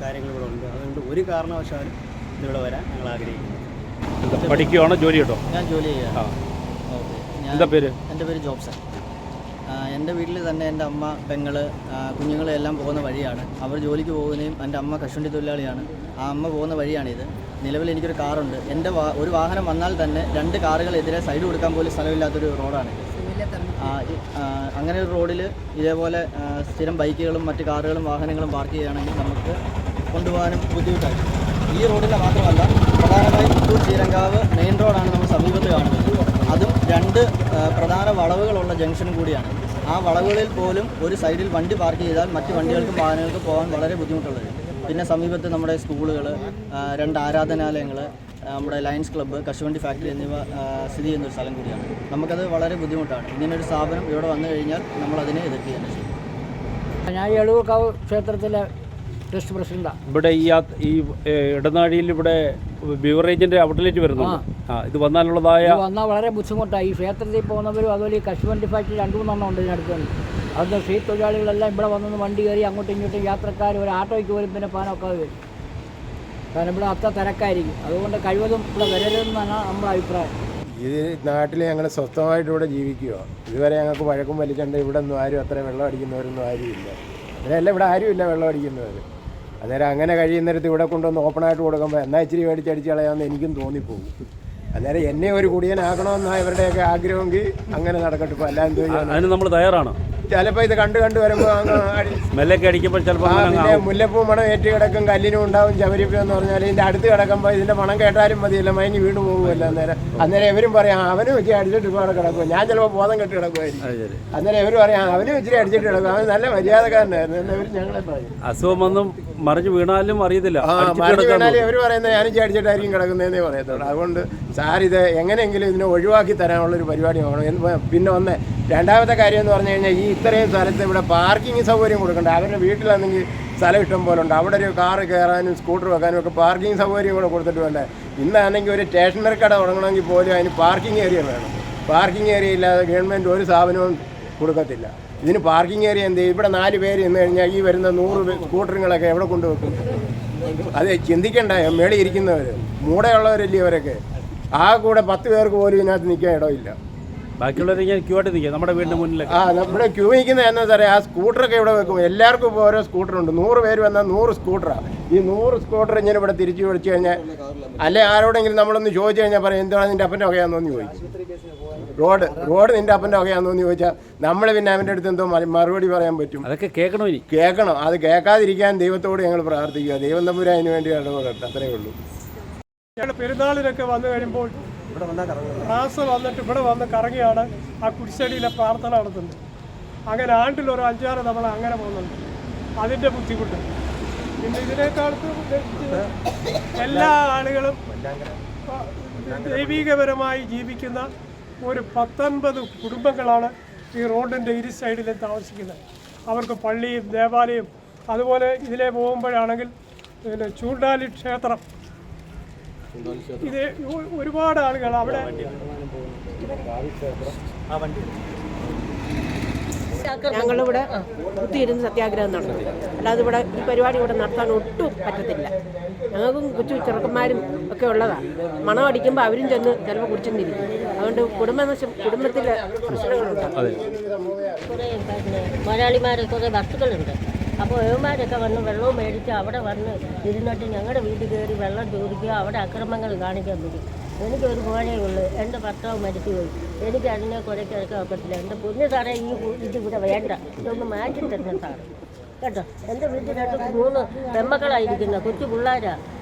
കാര്യങ്ങൾ ഇവിടെ ഉണ്ട്. അതുകൊണ്ട് ഒരു കാരണവശാലും ഇതിവിടെ വരാൻ ഞങ്ങൾ ആഗ്രഹിക്കുന്നു. പഠിക്കുകയാണോ, ജോലി കേട്ടോ? ഞാൻ ജോലി ചെയ്യാം. എന്താ പേര്? എൻ്റെ പേര് ജോബ്സൺ. എൻ്റെ വീട്ടിൽ തന്നെ എൻ്റെ അമ്മ, പെങ്ങൾ, കുഞ്ഞുങ്ങളെല്ലാം പോകുന്ന വഴിയാണ്. അവർ ജോലിക്ക് പോകുകയും എൻ്റെ അമ്മ കശുവണ്ടി തൊഴിലാളിയാണ്. ആ അമ്മ പോകുന്ന വഴിയാണിത്. നിലവിൽ എനിക്കൊരു കാറുണ്ട്. എൻ്റെ ഒരു വാഹനം വന്നാൽ തന്നെ 2 കാറുകളെതിരെ സൈഡ് കൊടുക്കാൻ പോലും സ്ഥലമില്ലാത്തൊരു റോഡാണ്. അങ്ങനെ ഒരു റോഡിൽ ഇതേപോലെ സ്ഥിരം ബൈക്കുകളും മറ്റ് കാറുകളും വാഹനങ്ങളും പാർക്ക് ചെയ്യുകയാണെങ്കിൽ നമുക്ക് കൊണ്ടുപോകാനും ബുദ്ധിമുട്ടായി. ഈ റോഡിൻ്റെ മാത്രമല്ല, പ്രധാനമായും പുത്തൂർ ചീരങ്കാവ് മെയിൻ റോഡാണ് നമ്മൾ സമീപത്ത് കാണുന്നത്. അതും 2 പ്രധാന വളവുകളുള്ള ജംഗ്ഷനും കൂടിയാണ്. ആ വളവുകളിൽ പോലും ഒരു സൈഡിൽ വണ്ടി പാർക്ക് ചെയ്താൽ മറ്റ് വണ്ടികൾക്കും വാഹനങ്ങൾക്കും പോകാൻ വളരെ ബുദ്ധിമുട്ടുള്ളത്. പിന്നെ സമീപത്ത് നമ്മുടെ സ്കൂളുകൾ, 2 ആരാധനാലയങ്ങൾ, നമ്മുടെ ലയൺസ് ക്ലബ്ബ്, കശുവണ്ടി ഫാക്ടറി എന്നിവ സ്ഥിതി ചെയ്യുന്നൊരു സ്ഥലം കൂടിയാണ്. നമുക്കത് വളരെ ബുദ്ധിമുട്ടാണ്. ഇങ്ങനൊരു സ്ഥാപനം ഇവിടെ വന്നു കഴിഞ്ഞാൽ നമ്മളതിനെ എതിർക്കുകയാണ് ചെയ്യുന്നത്. ഞാൻ എളൂർക്കാവ് ക്ഷേത്രത്തിലെ ട്രസ്റ്റ് പ്രസിഡന്റാണ്. ഇവിടെ ഈ ഇടനാഴിയിൽ ഇവിടെ ബിവറേജിന്റെ ഔട്ട്ലെറ്റ് വരുന്നു. ഇത് വന്നാലുള്ളതായ വളരെ ബുദ്ധിമുട്ടാണ്. ഈ ക്ഷേത്രത്തിൽ പോകുന്നവരും അതുപോലെ ഈ കശുവണ്ടി ഫാക്ടറി 2-3 ഉണ്ട് ഇതിനടുത്ത് തന്നെ. അവിടുത്തെ സ്ട്രീറ്റ് തൊഴിലാളികളെല്ലാം ഇവിടെ വന്നൊന്ന് വണ്ടി കയറി അങ്ങോട്ടും ഇങ്ങോട്ടും യാത്രക്കാർ ഒരു ആട്ടോയ്ക്ക് പോലും പിന്നെ പാനൊക്കെ വരും. കാരണം ഇവിടെ അത്ര തിരക്കായിരിക്കും. അതുകൊണ്ട് കഴിവതും ഇവിടെ വരരുതെന്നാണ് നമ്മുടെ അഭിപ്രായം. ഇത് നാട്ടിൽ ഞങ്ങൾ സ്വസ്ഥമായിട്ട് ഇവിടെ ജീവിക്കുക. ഇതുവരെ ഞങ്ങൾക്ക് വഴക്കും വലിച്ചുണ്ട്. ഇവിടെ ഒന്നും ആരും അത്ര വെള്ളം അടിക്കുന്നവരൊന്നും ആരുമില്ല. അതിനെല്ലാം ഇവിടെ ആരുമില്ല വെള്ളം അടിക്കുന്നവർ. അന്നേരം അങ്ങനെ കഴിയുന്നിടത്ത് ഇവിടെ കൊണ്ടുവന്ന് ഓപ്പണായിട്ട് കൊടുക്കുമ്പോൾ എന്നാൽ ഇച്ചിരി മേടിച്ചടിച്ച് കളയാമെന്ന് എനിക്കും തോന്നിപ്പോകും. അന്നേരം എന്നെ ഒരു കുടിയനാക്കണമെന്നാണ് ഇവരുടെയൊക്കെ ആഗ്രഹമെങ്കിൽ അങ്ങനെ നടക്കട്ടെ. ഇപ്പോൾ എല്ലാം എന്തോ അതിന് നമ്മൾ തയ്യാറാണ്. ചിലപ്പോൾ ഇത് കണ്ട് വരുമ്പോൾ മെല്ലൊക്കെ അടിക്കുമ്പോൾ ചിലപ്പോൾ പിന്നെ മുല്ലപ്പൂ മണം ഏറ്റ് കിടക്കും, കല്ലിനും ഉണ്ടാവും ചവരിപ്പൂ എന്ന് പറഞ്ഞാൽ ഇതിൻ്റെ അടുത്ത് കിടക്കുമ്പോൾ ഇതിൻ്റെ മണം കേട്ടാലും മതിയല്ല, മയങ്ങി വീണ് പോകുമല്ലോ. അന്നേരം ഇവരും പറയാം അവനും ഇച്ചിരി അടിച്ചിട്ട് ഇപ്പോൾ അവിടെ കിടക്കും. ഞാൻ ചിലപ്പോൾ ബോധം കെട്ടി കിടക്കുമായിരിക്കും. അന്നേരം ഇവർ പറയാം അവനും ഇച്ചിരി അടിച്ചിട്ട് കിടക്കും, അവൻ നല്ല മര്യാദക്കാരനായിരുന്നു എന്നവർ ഞങ്ങളെ പറയും. അസുഖം വന്നും മറിഞ്ഞു വീണാലും അറിയത്തില്ല. മറിഞ്ഞു വീണാലും ഇവർ പറയുന്നത് ഞാനിച്ചിരി അടിച്ചിട്ടായിരിക്കും കിടക്കുന്നതെന്നേ പറയത്തുള്ളൂ. അതുകൊണ്ട് സാർ ഇത് എങ്ങനെയെങ്കിലും ഇതിനെ ഒഴിവാക്കി തരാനുള്ളൊരു പരിപാടി വേണം. പിന്നെ രണ്ടാമത്തെ കാര്യം എന്ന് പറഞ്ഞു കഴിഞ്ഞാൽ ഈ ഇത്രയും സ്ഥലത്ത് ഇവിടെ പാർക്കിംഗ് സൗകര്യം കൊടുക്കണ്ട. അവരുടെ വീട്ടിലാണെങ്കിൽ സ്ഥലം ഇഷ്ടം പോലെ ഉണ്ട്. അവിടെ ഒരു കാറ് കയറാനും സ്കൂട്ടർ വെക്കാനും ഒക്കെ പാർക്കിംഗ് സൗകര്യം കൂടെ കൊടുത്തിട്ട് വേണ്ടേ. ഇന്നാണെങ്കിൽ ഒരു സ്റ്റേഷനറി കട തുടങ്ങണമെങ്കിൽ പോലും അതിന് പാർക്കിംഗ് ഏരിയ വേണം. പാർക്കിംഗ് ഏരിയ ഇല്ലാതെ ഗവൺമെൻറ് ഒരു സ്ഥാപനവും കൊടുക്കത്തില്ല. ഇതിന് പാർക്കിംഗ് ഏരിയ എന്ത്? ഇവിടെ 4 പേര് എന്ന് കഴിഞ്ഞാൽ ഈ വരുന്ന 100 സ്കൂട്ടറുകളൊക്കെ എവിടെ കൊണ്ടുവെക്കും? അത് ചിന്തിക്കണ്ട. മേളിൽ ഇരിക്കുന്നവർ മൂടെയുള്ളവരല്ലേ ഇവരൊക്കെ. ആ കൂടെ 10 പേർക്ക് പോലും ഇതിനകത്ത് നിൽക്കാൻ ഇടമില്ല. ബാക്കിയുള്ളവർ ഞാൻ ക്യൂ ആയിട്ട് നിൽക്കുക നമ്മുടെ വീടിൻ്റെ മുന്നിലൊക്കെ. നമ്മുടെ ക്യൂ നിൽക്കുന്നത് എന്നാ സാറേ, ആ സ്കൂട്ടറൊക്കെ ഇവിടെ വെക്കും. എല്ലാവർക്കും ഇപ്പോൾ ഓരോ സ്കൂട്ടറുണ്ട്. 100 പേര് വന്നാൽ 100 സ്കൂട്ടറാണ്. ഈ 100 സ്കൂട്ടർ ഇങ്ങനെ ഇവിടെ തിരിച്ചു വിളിച്ചു കഴിഞ്ഞാൽ, അല്ലെ ആരോടെങ്കിലും നമ്മളൊന്ന് ചോദിച്ചു കഴിഞ്ഞാൽ പറയും എന്താണ് നിൻ്റെ അപ്പൻ്റെ വകയാണെന്നൊന്ന് ചോദിക്കും. റോഡ് നിൻ്റെ അപ്പൻ്റെ വകയാണെന്നൊന്ന് ചോദിച്ചാൽ നമ്മൾ പിന്നെ അവൻ്റെ അടുത്ത് എന്തോ മറുപടി പറയാൻ പറ്റും? അതൊക്കെ കേൾക്കണോ? ഇനി കേൾക്കണം. അത് കേൾക്കാതിരിക്കാൻ ദൈവത്തോട് ഞങ്ങൾ പ്രാർത്ഥിക്കുക. ദൈവം തമ്പുരാൻ അതിന് വേണ്ടി ഇടപെടട്ടെ. അത്രയേ ഉള്ളൂ. പെരുന്നാളിനൊക്കെ വന്നു കഴിയുമ്പോൾ ക്ലാസ് വന്നിട്ട് ഇവിടെ വന്ന് കറങ്ങിയാണ് ആ കുരിശടിയിലെ പ്രാർത്ഥന നടത്തുന്നത്. അങ്ങനെ ആണ്ടിലൊരു 5-6 തവണ അങ്ങനെ പോകുന്നുണ്ട്. അതിൻ്റെ ബുദ്ധിമുട്ട്. പിന്നെ ഇതിനേക്കാളത്ത് എല്ലാ ആളുകളും ദൈവികപരമായി ജീവിക്കുന്ന ഒരു 19 കുടുംബങ്ങളാണ് ഈ റോഡിൻ്റെ ഇരു സൈഡിലും താമസിക്കുന്നത്. അവർക്ക് പള്ളിയും ദേവാലയം, അതുപോലെ ഇതിലെ പോകുമ്പോഴാണെങ്കിൽ പിന്നെ ചൂണ്ടാലി ക്ഷേത്രം, ഇത് ഒരുപാട് ആളുകൾ അവിടെ ഞങ്ങളിവിടെ കുത്തിയിരുന്ന് സത്യാഗ്രഹം നടത്തും. അല്ലാതെ ഇവിടെ ഈ പരിപാടി ഇവിടെ നടത്താൻ ഒട്ടും പറ്റത്തില്ല. ഞങ്ങൾക്കും കൊച്ചു ചെറുക്കന്മാരും ഒക്കെ ഉള്ളതാണ്. മണം അടിക്കുമ്പോൾ അവരും ചെന്ന് ചിലപ്പോൾ കുടിച്ചെന്നിരിക്കും. അതുകൊണ്ട് കുടുംബത്തിലെ പ്രശ്നങ്ങളുണ്ട്. കുറേ മലയാളിമാർ കുറേ ബസ്സുകളുണ്ട്. അപ്പോൾ ഏവന്മാരൊക്കെ വന്ന് വെള്ളവും മേടിച്ച് അവിടെ വന്ന് ഇരുന്നിട്ട് ഞങ്ങളുടെ വീട്ടിൽ കയറി വെള്ളം ചോദിക്കുക, അവിടെ അക്രമങ്ങൾ കാണിക്കാൻ പറ്റും. എനിക്കൊരു മോനേ ഉള്ളൂ. എൻ്റെ ഭർത്താവ് മരിച്ചുപോയി. എനിക്ക് അതിനെ കുരയ്ക്കിറക്കാൻ ഒക്കത്തില്ല. എൻ്റെ പൊന്നു സാറേ, ഇതിവിടെ വേണ്ട, ഇതൊന്ന് മാറ്റി തരണം സാറ് കേട്ടോ. എൻ്റെ വീട്ടിനകത്ത് 3 പെമ്മക്കളായിരിക്കുന്ന കൊച്ചു പിള്ളേരാ.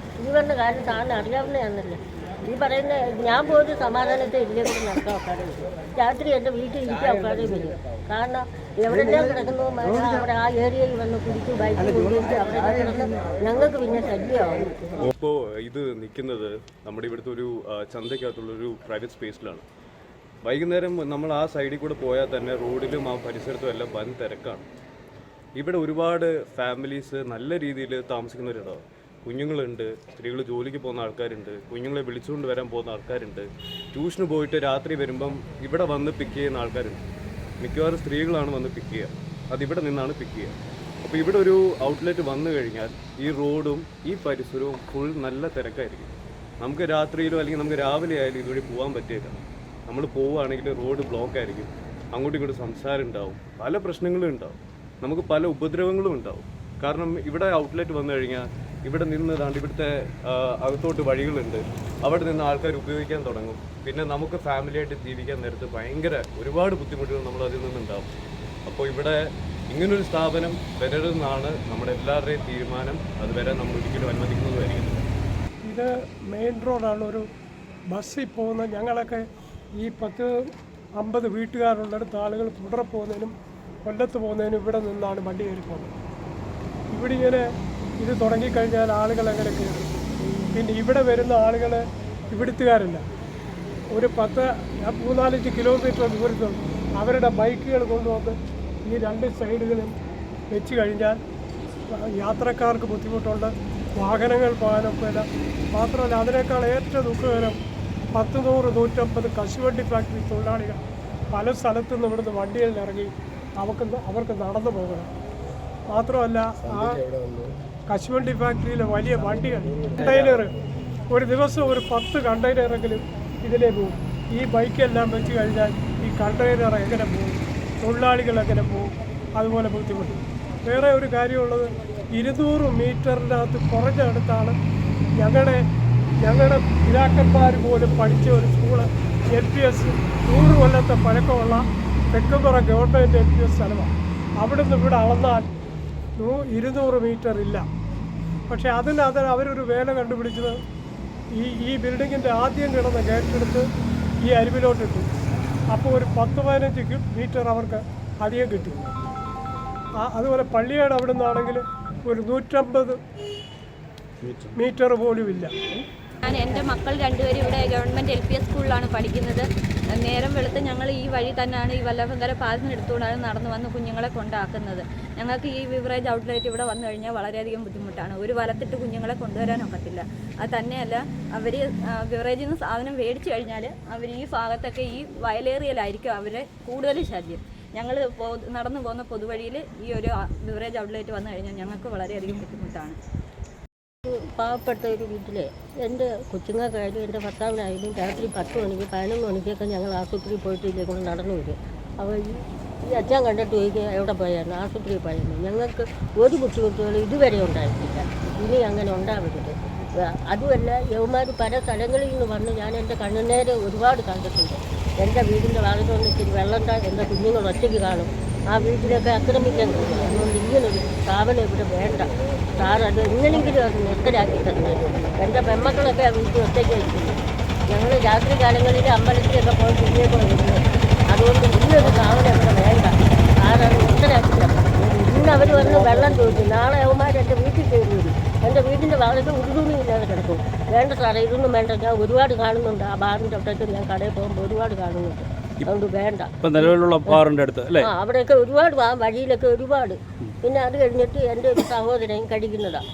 ഇവരുടെ കാര്യം സാറിന് അറിയാവുന്നതാണല്ലേ. ഈ പറയുന്ന ഞാൻ പോലും സമാധാനത്തെ ഇല്ലെങ്കിൽ നടക്കാൻ ഒക്കാതെ വരും. രാത്രി എൻ്റെ വീട്ടിൽ ഇരിക്കാൻ ഒക്കാതെ വരും. കാരണം എവിടെല്ലാം കിടക്കുന്നു അവിടെ ആ ഏരിയയിൽ വന്ന് കുടിച്ച് ബൈക്ക് കൊണ്ടുവച്ച് അവിടെ കിടന്ന് ഞങ്ങൾക്ക് പിന്നെ ശല്യമാവും. ഇപ്പോൾ ഇത് നിൽക്കുന്നത് നമ്മുടെ ഇവിടുത്തെ ഒരു ചന്തയ്ക്കകത്തുള്ളൊരു പ്രൈവറ്റ് സ്പേസിലാണ്. വൈകുന്നേരം നമ്മൾ ആ സൈഡിൽ കൂടെ പോയാൽ തന്നെ റോഡിലും ആ പരിസരത്തും എല്ലാം വൻ തിരക്കാണ്. ഇവിടെ ഒരുപാട് ഫാമിലീസ് നല്ല രീതിയിൽ താമസിക്കുന്നവരുണ്ടാവും. കുഞ്ഞുങ്ങളുണ്ട്, സ്ത്രീകൾ ജോലിക്ക് പോകുന്ന ആൾക്കാരുണ്ട്, കുഞ്ഞുങ്ങളെ വിളിച്ചുകൊണ്ട് വരാൻ പോകുന്ന ആൾക്കാരുണ്ട്, ട്യൂഷന് പോയിട്ട് രാത്രി വരുമ്പം ഇവിടെ വന്ന് പിക്ക് ചെയ്യുന്ന ആൾക്കാരുണ്ട്. മിക്കവാറും സ്ത്രീകളാണ് വന്ന് പിക്ക് ചെയ്യുക. അതിവിടെ നിന്നാണ് പിക്ക് ചെയ്യുക. അപ്പോൾ ഇവിടെ ഒരു ഔട്ട്ലെറ്റ് വന്നു കഴിഞ്ഞാൽ ഈ റോഡും ഈ പരിസരവും ഫുൾ നല്ല തിരക്കായിരിക്കും. നമുക്ക് രാത്രിയിലോ അല്ലെങ്കിൽ നമുക്ക് രാവിലെ ആയാലും ഇതുവഴി പോകാൻ പറ്റിയേക്കാം. നമ്മൾ പോവുകയാണെങ്കിൽ റോഡ് ബ്ലോക്ക് ആയിരിക്കും. അങ്ങോട്ടും ഇങ്ങോട്ടും സംസാരം ഉണ്ടാവും, പല പ്രശ്നങ്ങളും ഉണ്ടാവും, നമുക്ക് പല ഉപദ്രവങ്ങളും ഉണ്ടാവും. കാരണം ഇവിടെ ഔട്ട്ലെറ്റ് വന്നു കഴിഞ്ഞാൽ ഇവിടെ നിന്നതാണ്ട് ഇവിടുത്തെ അകത്തോട്ട് വഴികളുണ്ട്, അവിടെ നിന്ന് ആൾക്കാർ ഉപയോഗിക്കാൻ തുടങ്ങും. പിന്നെ നമുക്ക് ഫാമിലിയായിട്ട് ജീവിക്കാൻ നേരത്ത് ഭയങ്കര ഒരുപാട് ബുദ്ധിമുട്ടുകൾ നമ്മൾ അതിൽ നിന്നുണ്ടാവും. അപ്പോൾ ഇവിടെ ഇങ്ങനൊരു സ്ഥാപനം വരരുതെന്നാണ് നമ്മുടെ എല്ലാവരുടെയും തീരുമാനം. അത് വരാൻ നമ്മൾ ഒരിക്കലും അനുവദിക്കുന്നതുമായിരിക്കും. ഇത് മെയിൻ റോഡാണ്. ഒരു ബസ്സിൽ പോകുന്ന ഞങ്ങളൊക്കെ ഈ 10-50 വീട്ടുകാരുള്ളിടത്ത് ആളുകൾ തുടരെ പോകുന്നതിനും കൊല്ലത്ത് പോകുന്നതിനും ഇവിടെ നിന്നാണ് വണ്ടി കയറി പോകുന്നത്. ഇവിടെ ഇങ്ങനെ ഇത് തുടങ്ങിക്കഴിഞ്ഞാൽ ആളുകൾ എങ്ങനെ കയറും? പിന്നെ ഇവിടെ വരുന്ന ആളുകൾ ഇവിടുത്തുകാരല്ല. ഒരു 3-4 കിലോമീറ്റർ ദൂരത്തും അവരുടെ ബൈക്കുകൾ കൊണ്ടുവന്ന് ഈ 2 സൈഡുകളും വെച്ച് കഴിഞ്ഞാൽ യാത്രക്കാർക്ക് ബുദ്ധിമുട്ടുണ്ട്, വാഹനങ്ങൾ പോകാനൊക്കെയില്ല. മാത്രമല്ല അതിനേക്കാൾ ഏറ്റവും ദുഃഖകരം 100-150 കശുവണ്ടി ഫാക്ടറി തൊഴിലാളികൾ പല സ്ഥലത്തുനിന്ന് ഇവിടുന്ന് വണ്ടികളിൽ ഇറങ്ങി അവർക്ക് നടന്നു പോകണം. മാത്രമല്ല ആ കശുവണ്ടി ഫാക്ടറിയിലെ വലിയ വണ്ടികൾ, കണ്ടെയ്നർ, ഒരു ദിവസം ഒരു 10 കണ്ടെയ്നറെങ്കിലും ഇതിലേ പോകും. ഈ ബൈക്കെല്ലാം വെച്ച് കഴിഞ്ഞാൽ ഈ കണ്ടെയ്നർ എങ്ങനെ പോകും? തൊഴിലാളികൾ എങ്ങനെ പോകും? അതുപോലെ ബുദ്ധിമുട്ട്. വേറെ ഒരു കാര്യമുള്ളത്, 200 മീറ്ററിനകത്ത് കുറഞ്ഞടുത്താണ് ഞങ്ങളുടെ പിതാക്കന്മാർ പോലും പഠിച്ച ഒരു സ്കൂള്, LPS, 100 കൊല്ലത്തെ പഴക്കമുള്ള തെക്കുംപുറ ഗവൺമെൻറ് LPS സ്ഥലമാണ്. അവിടുന്ന് ഇവിടെ അളന്നാൽ 200 മീറ്റർ ഇല്ല. പക്ഷേ അവരൊരു വേല കണ്ടുപിടിച്ചത് ഈ ബിൽഡിങ്ങിൻ്റെ ആദ്യം കിടന്ന ഗേറ്റെടുത്ത് ഈ അരുവിലോട്ടിട്ടു. അപ്പോൾ ഒരു 10-15 മീറ്റർ അവർക്ക് അധികം കിട്ടി. അതുപോലെ പള്ളിയുടെ അവിടെ നിന്നാണെങ്കിൽ ഒരു 150 മീറ്റർ പോലും ഇല്ല. എൻ്റെ മക്കൾ 2 പേരും ഇവിടെ ഗവൺമെൻറ് LPS സ്കൂളിലാണ് പഠിക്കുന്നത്. നേരം വെളുത്ത് ഞങ്ങൾ ഈ വഴി തന്നെയാണ് ഈ വല്ലഭങ്കര പാലത്തിനടുത്തൂടാണ് നടന്നു വന്ന് കുഞ്ഞുങ്ങളെ കൊണ്ടാക്കുന്നത്. ഞങ്ങൾക്ക് ഈ ബിവറേജ് ഔട്ട്ലെറ്റ് ഇവിടെ വന്നു കഴിഞ്ഞാൽ വളരെയധികം ബുദ്ധിമുട്ടാണ്. ഒരു വലത്തിട്ട് കുഞ്ഞുങ്ങളെ കൊണ്ടുവരാനൊക്കത്തില്ല. അത് തന്നെയല്ല, അവർ ബിവറേജിൽ നിന്ന് സാധനം മേടിച്ചു കഴിഞ്ഞാൽ അവർ ഈ ഭാഗത്തൊക്കെ ഈ വയലേറിയലായിരിക്കും അവരെ കൂടുതൽ ശല്യം. ഞങ്ങൾ നടന്നു പോകുന്ന പൊതുവഴിയിൽ ഈ ഒരു ബിവറേജ് ഔട്ട്ലെറ്റ് വന്നു കഴിഞ്ഞാൽ ഞങ്ങൾക്ക് വളരെയധികം ബുദ്ധിമുട്ടാണ്. പാവപ്പെട്ട ഒരു വീട്ടിലെ എൻ്റെ കൊച്ചുങ്ങൾക്കായാലും എൻ്റെ ഭർത്താവിനായാലും രാത്രി 10 മണിക്ക് 11 മണിക്കൊക്കെ ഞങ്ങൾ ആശുപത്രിയിൽ പോയിട്ട് ഇതിലെ കൊണ്ട് നടന്നു വരും. അപ്പോൾ ഈ അച്ഛൻ കണ്ടിട്ട് ചോദിക്കുക എവിടെ പോയായിരുന്നു, ആശുപത്രിയിൽ പോയായിരുന്നു. ഞങ്ങൾക്ക് ഒരു ബുദ്ധിമുട്ടുകളും ഇതുവരെ ഉണ്ടായിട്ടില്ല, ഇനി അങ്ങനെ ഉണ്ടാവരുത്. അതുമല്ല യവന്മാർ പല സ്ഥലങ്ങളിൽ നിന്ന് വന്ന് ഞാൻ എൻ്റെ കണ്ണുനേരെ ഒരുപാട് കണ്ടിട്ടുണ്ട്. എൻ്റെ വീടിൻ്റെ വാതിലൊന്ന് ഇച്ചിരി വെള്ളം എൻ്റെ കുഞ്ഞുങ്ങൾ ഒറ്റയ്ക്ക് കാണും, ആ വീട്ടിലൊക്കെ ആക്രമിക്കാൻ കഴിയും. അതുകൊണ്ട് ഇങ്ങനൊരു സ്ഥാപനം ഇവിടെ വേണ്ട. സാർ അത് എങ്ങനെയെങ്കിലും അത് നിർത്തലാക്കി തന്നത്. എൻ്റെ പെൺമക്കളൊക്കെ ആ വീട്ടിൽ ഒറ്റയ്ക്കായിരിക്കുന്നു. ഞങ്ങൾ രാത്രി കാലങ്ങളിൽ അമ്പലത്തിലൊക്കെ പോയി കുഞ്ഞിയൊക്കെ വരുന്നത്. അതുകൊണ്ട് ഇന്നൊരു സ്ഥാപനം ഇവിടെ വേണ്ട. സാറത് നിർത്തലാക്കി തരണം. ഇന്ന് അവർ വന്ന് വെള്ളം ചോദിച്ചു, നാളെ അവന്മാർ എൻ്റെ വീട്ടിൽ കയറി വരും. എൻ്റെ വീടിൻ്റെ വാതിൽ ഉരുതുണിയില്ലാതെ കിടക്കും. വേണ്ട സാറേ, ഇതൊന്നും വേണ്ട. ഞാൻ ഒരുപാട് കാണുന്നുണ്ട്, ആ ബാറിൻ്റെ അടുത്ത് ഞാൻ കടയിൽ പോകുമ്പോൾ ഒരുപാട് കാണുന്നുണ്ട്. അതുകൊണ്ട് വേണ്ട. നിലവിലുള്ള ബാറിൻ്റെ അടുത്ത് അല്ലേ? ആ, അവിടെയൊക്കെ ഒരുപാട് വഴിയിലൊക്കെ ഒരുപാട്. പിന്നെ അത് കഴിഞ്ഞിട്ട് എൻ്റെ ഒരു സഹോദരൻ കഴിക്കുന്നതാണ്.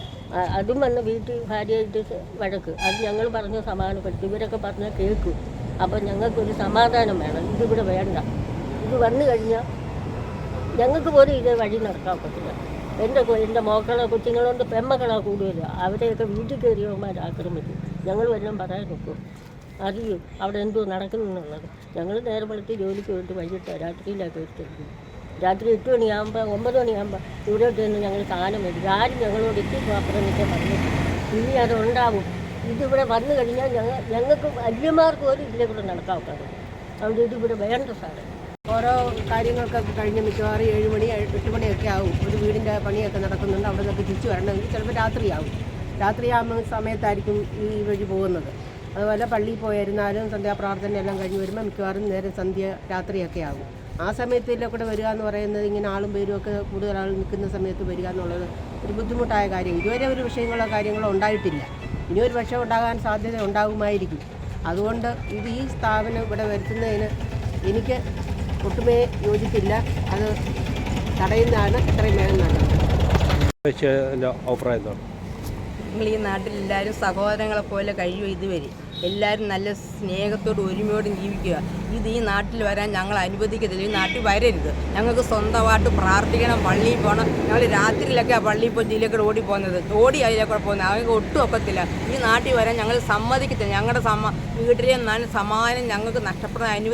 അതും വന്ന് വീട്ടിൽ ഭാര്യയായിട്ട് വഴക്ക്. അത് ഞങ്ങൾ പറഞ്ഞ് സമാധാനപ്പെടുത്തി. ഇവരൊക്കെ പറഞ്ഞാൽ കേൾക്കും. അപ്പം ഞങ്ങൾക്കൊരു സമാധാനം വേണം. ഇതിവിടെ വേണ്ട. ഇത് വന്നു കഴിഞ്ഞാൽ ഞങ്ങൾക്ക് പോലും ഇതേ വഴി നടക്കാൻ പറ്റില്ല. എൻ്റെ മക്കളെ കൊച്ചുങ്ങളുണ്ട്, പെൺമക്കളാ കൂടുതൽ. അവരെയൊക്കെ വീട്ടിൽ കയറിയവന്മാർ ആക്രമിക്കും. ഞങ്ങൾ വല്ലതും പറയാൻ നോക്കും, അറിയും അവിടെ എന്തോ നടക്കുന്നുള്ളത്. ഞങ്ങൾ നേരെ വെളുത്ത് ജോലിക്ക് പോയിട്ട് വൈകിട്ട് രാത്രിയിലാണ് പോയിട്ട് രാത്രി 8 മണിയാകുമ്പോൾ 9 മണിയാകുമ്പോൾ ഇവിടോട്ട് നിന്ന് ഞങ്ങൾ സാധനം മേടിക്കും. ആരും ഞങ്ങളോട് അപ്പുറം നിൽക്കാൻ പറഞ്ഞു. ഇനി അതുണ്ടാവും. ഇതിവിടെ വന്നു കഴിഞ്ഞാൽ ഞങ്ങൾക്ക് വലിയമാർക്ക് പോലും ഇതിലെ കൂടെ നടക്കാൻ ഒക്കാതെ. അതുകൊണ്ട് ഇതിവിടെ വേണ്ട സാറേ. ഓരോ കാര്യങ്ങൾക്കൊക്കെ കഴിഞ്ഞ് മിക്കവാറും 7 മണി 8 മണിയൊക്കെ ആവും. ഒരു വീടിൻ്റെ പണിയൊക്കെ നടക്കുന്നുണ്ട്. അവിടെ നിന്നൊക്കെ തിരിച്ചു വരണമെങ്കിൽ ചിലപ്പോൾ രാത്രിയാവും. രാത്രിയാകുന്ന സമയത്തായിരിക്കും ഈ വഴി പോകുന്നത്. അതുപോലെ പള്ളിയിൽ പോയിരുന്നാലും സന്ധ്യാപ്രാർത്ഥന എല്ലാം കഴിഞ്ഞ് വരുമ്പോൾ മിക്കവാറും നേരം രാത്രിയൊക്കെ ആകും. ആ സമയത്തിലെ കൂടെ വരിക എന്ന് പറയുന്നത് ഇങ്ങനെ ആളും പേരും ഒക്കെ കൂടുതൽ ആൾ നിൽക്കുന്ന സമയത്ത് വരിക എന്നുള്ളത് ഒരു ബുദ്ധിമുട്ടായ കാര്യം. ഇതുവരെ ഒരു വിഷയങ്ങളോ കാര്യങ്ങളോ ഉണ്ടായിട്ടില്ല. ഇനി ഒരു പക്ഷേ ഉണ്ടാകാൻ സാധ്യത ഉണ്ടാകുമായിരിക്കും. അതുകൊണ്ട് ഈ സ്ഥാപനം ഇവിടെ വരുത്തുന്നതിന് എനിക്ക് ഒട്ടുമേ യോജിപ്പില്ല. അത് തടയുന്നതാണ് എത്രയും വേഗം നല്ലത്. അഭിപ്രായം എന്താണ്? നിങ്ങൾ ഈ നാട്ടിൽ എല്ലാവരും സഹോദരങ്ങളെ പോലെ കഴിയുമോ? ഇതുവരെ എല്ലാവരും നല്ല സ്നേഹത്തോടും ഒരുമയോടും ജീവിക്കുക. ഈ നാട്ടിൽ വരാൻ ഞങ്ങൾ അനുവദിക്കത്തില്ല. ഈ നാട്ടിൽ വരരുത്. ഞങ്ങൾക്ക് സ്വന്തമായിട്ട് പ്രാർത്ഥിക്കണം, പള്ളിയിൽ പോകണം. ഞങ്ങൾ രാത്രിയിലൊക്കെ ആ പള്ളിയിൽ പോയി ഇതിലേക്കൂടെ ഓടി പോകുന്നത്, അതിലേക്കൂടെ പോകുന്നത്. അവർക്ക് ഒട്ടും ഒക്കത്തില്ല. ഈ നാട്ടിൽ വരാൻ ഞങ്ങൾ സമ്മതിക്കത്തില്ല. ഞങ്ങളുടെ വീട്ടിലെ സമാധാനം ഞങ്ങൾക്ക് നഷ്ടപ്പെടാൻ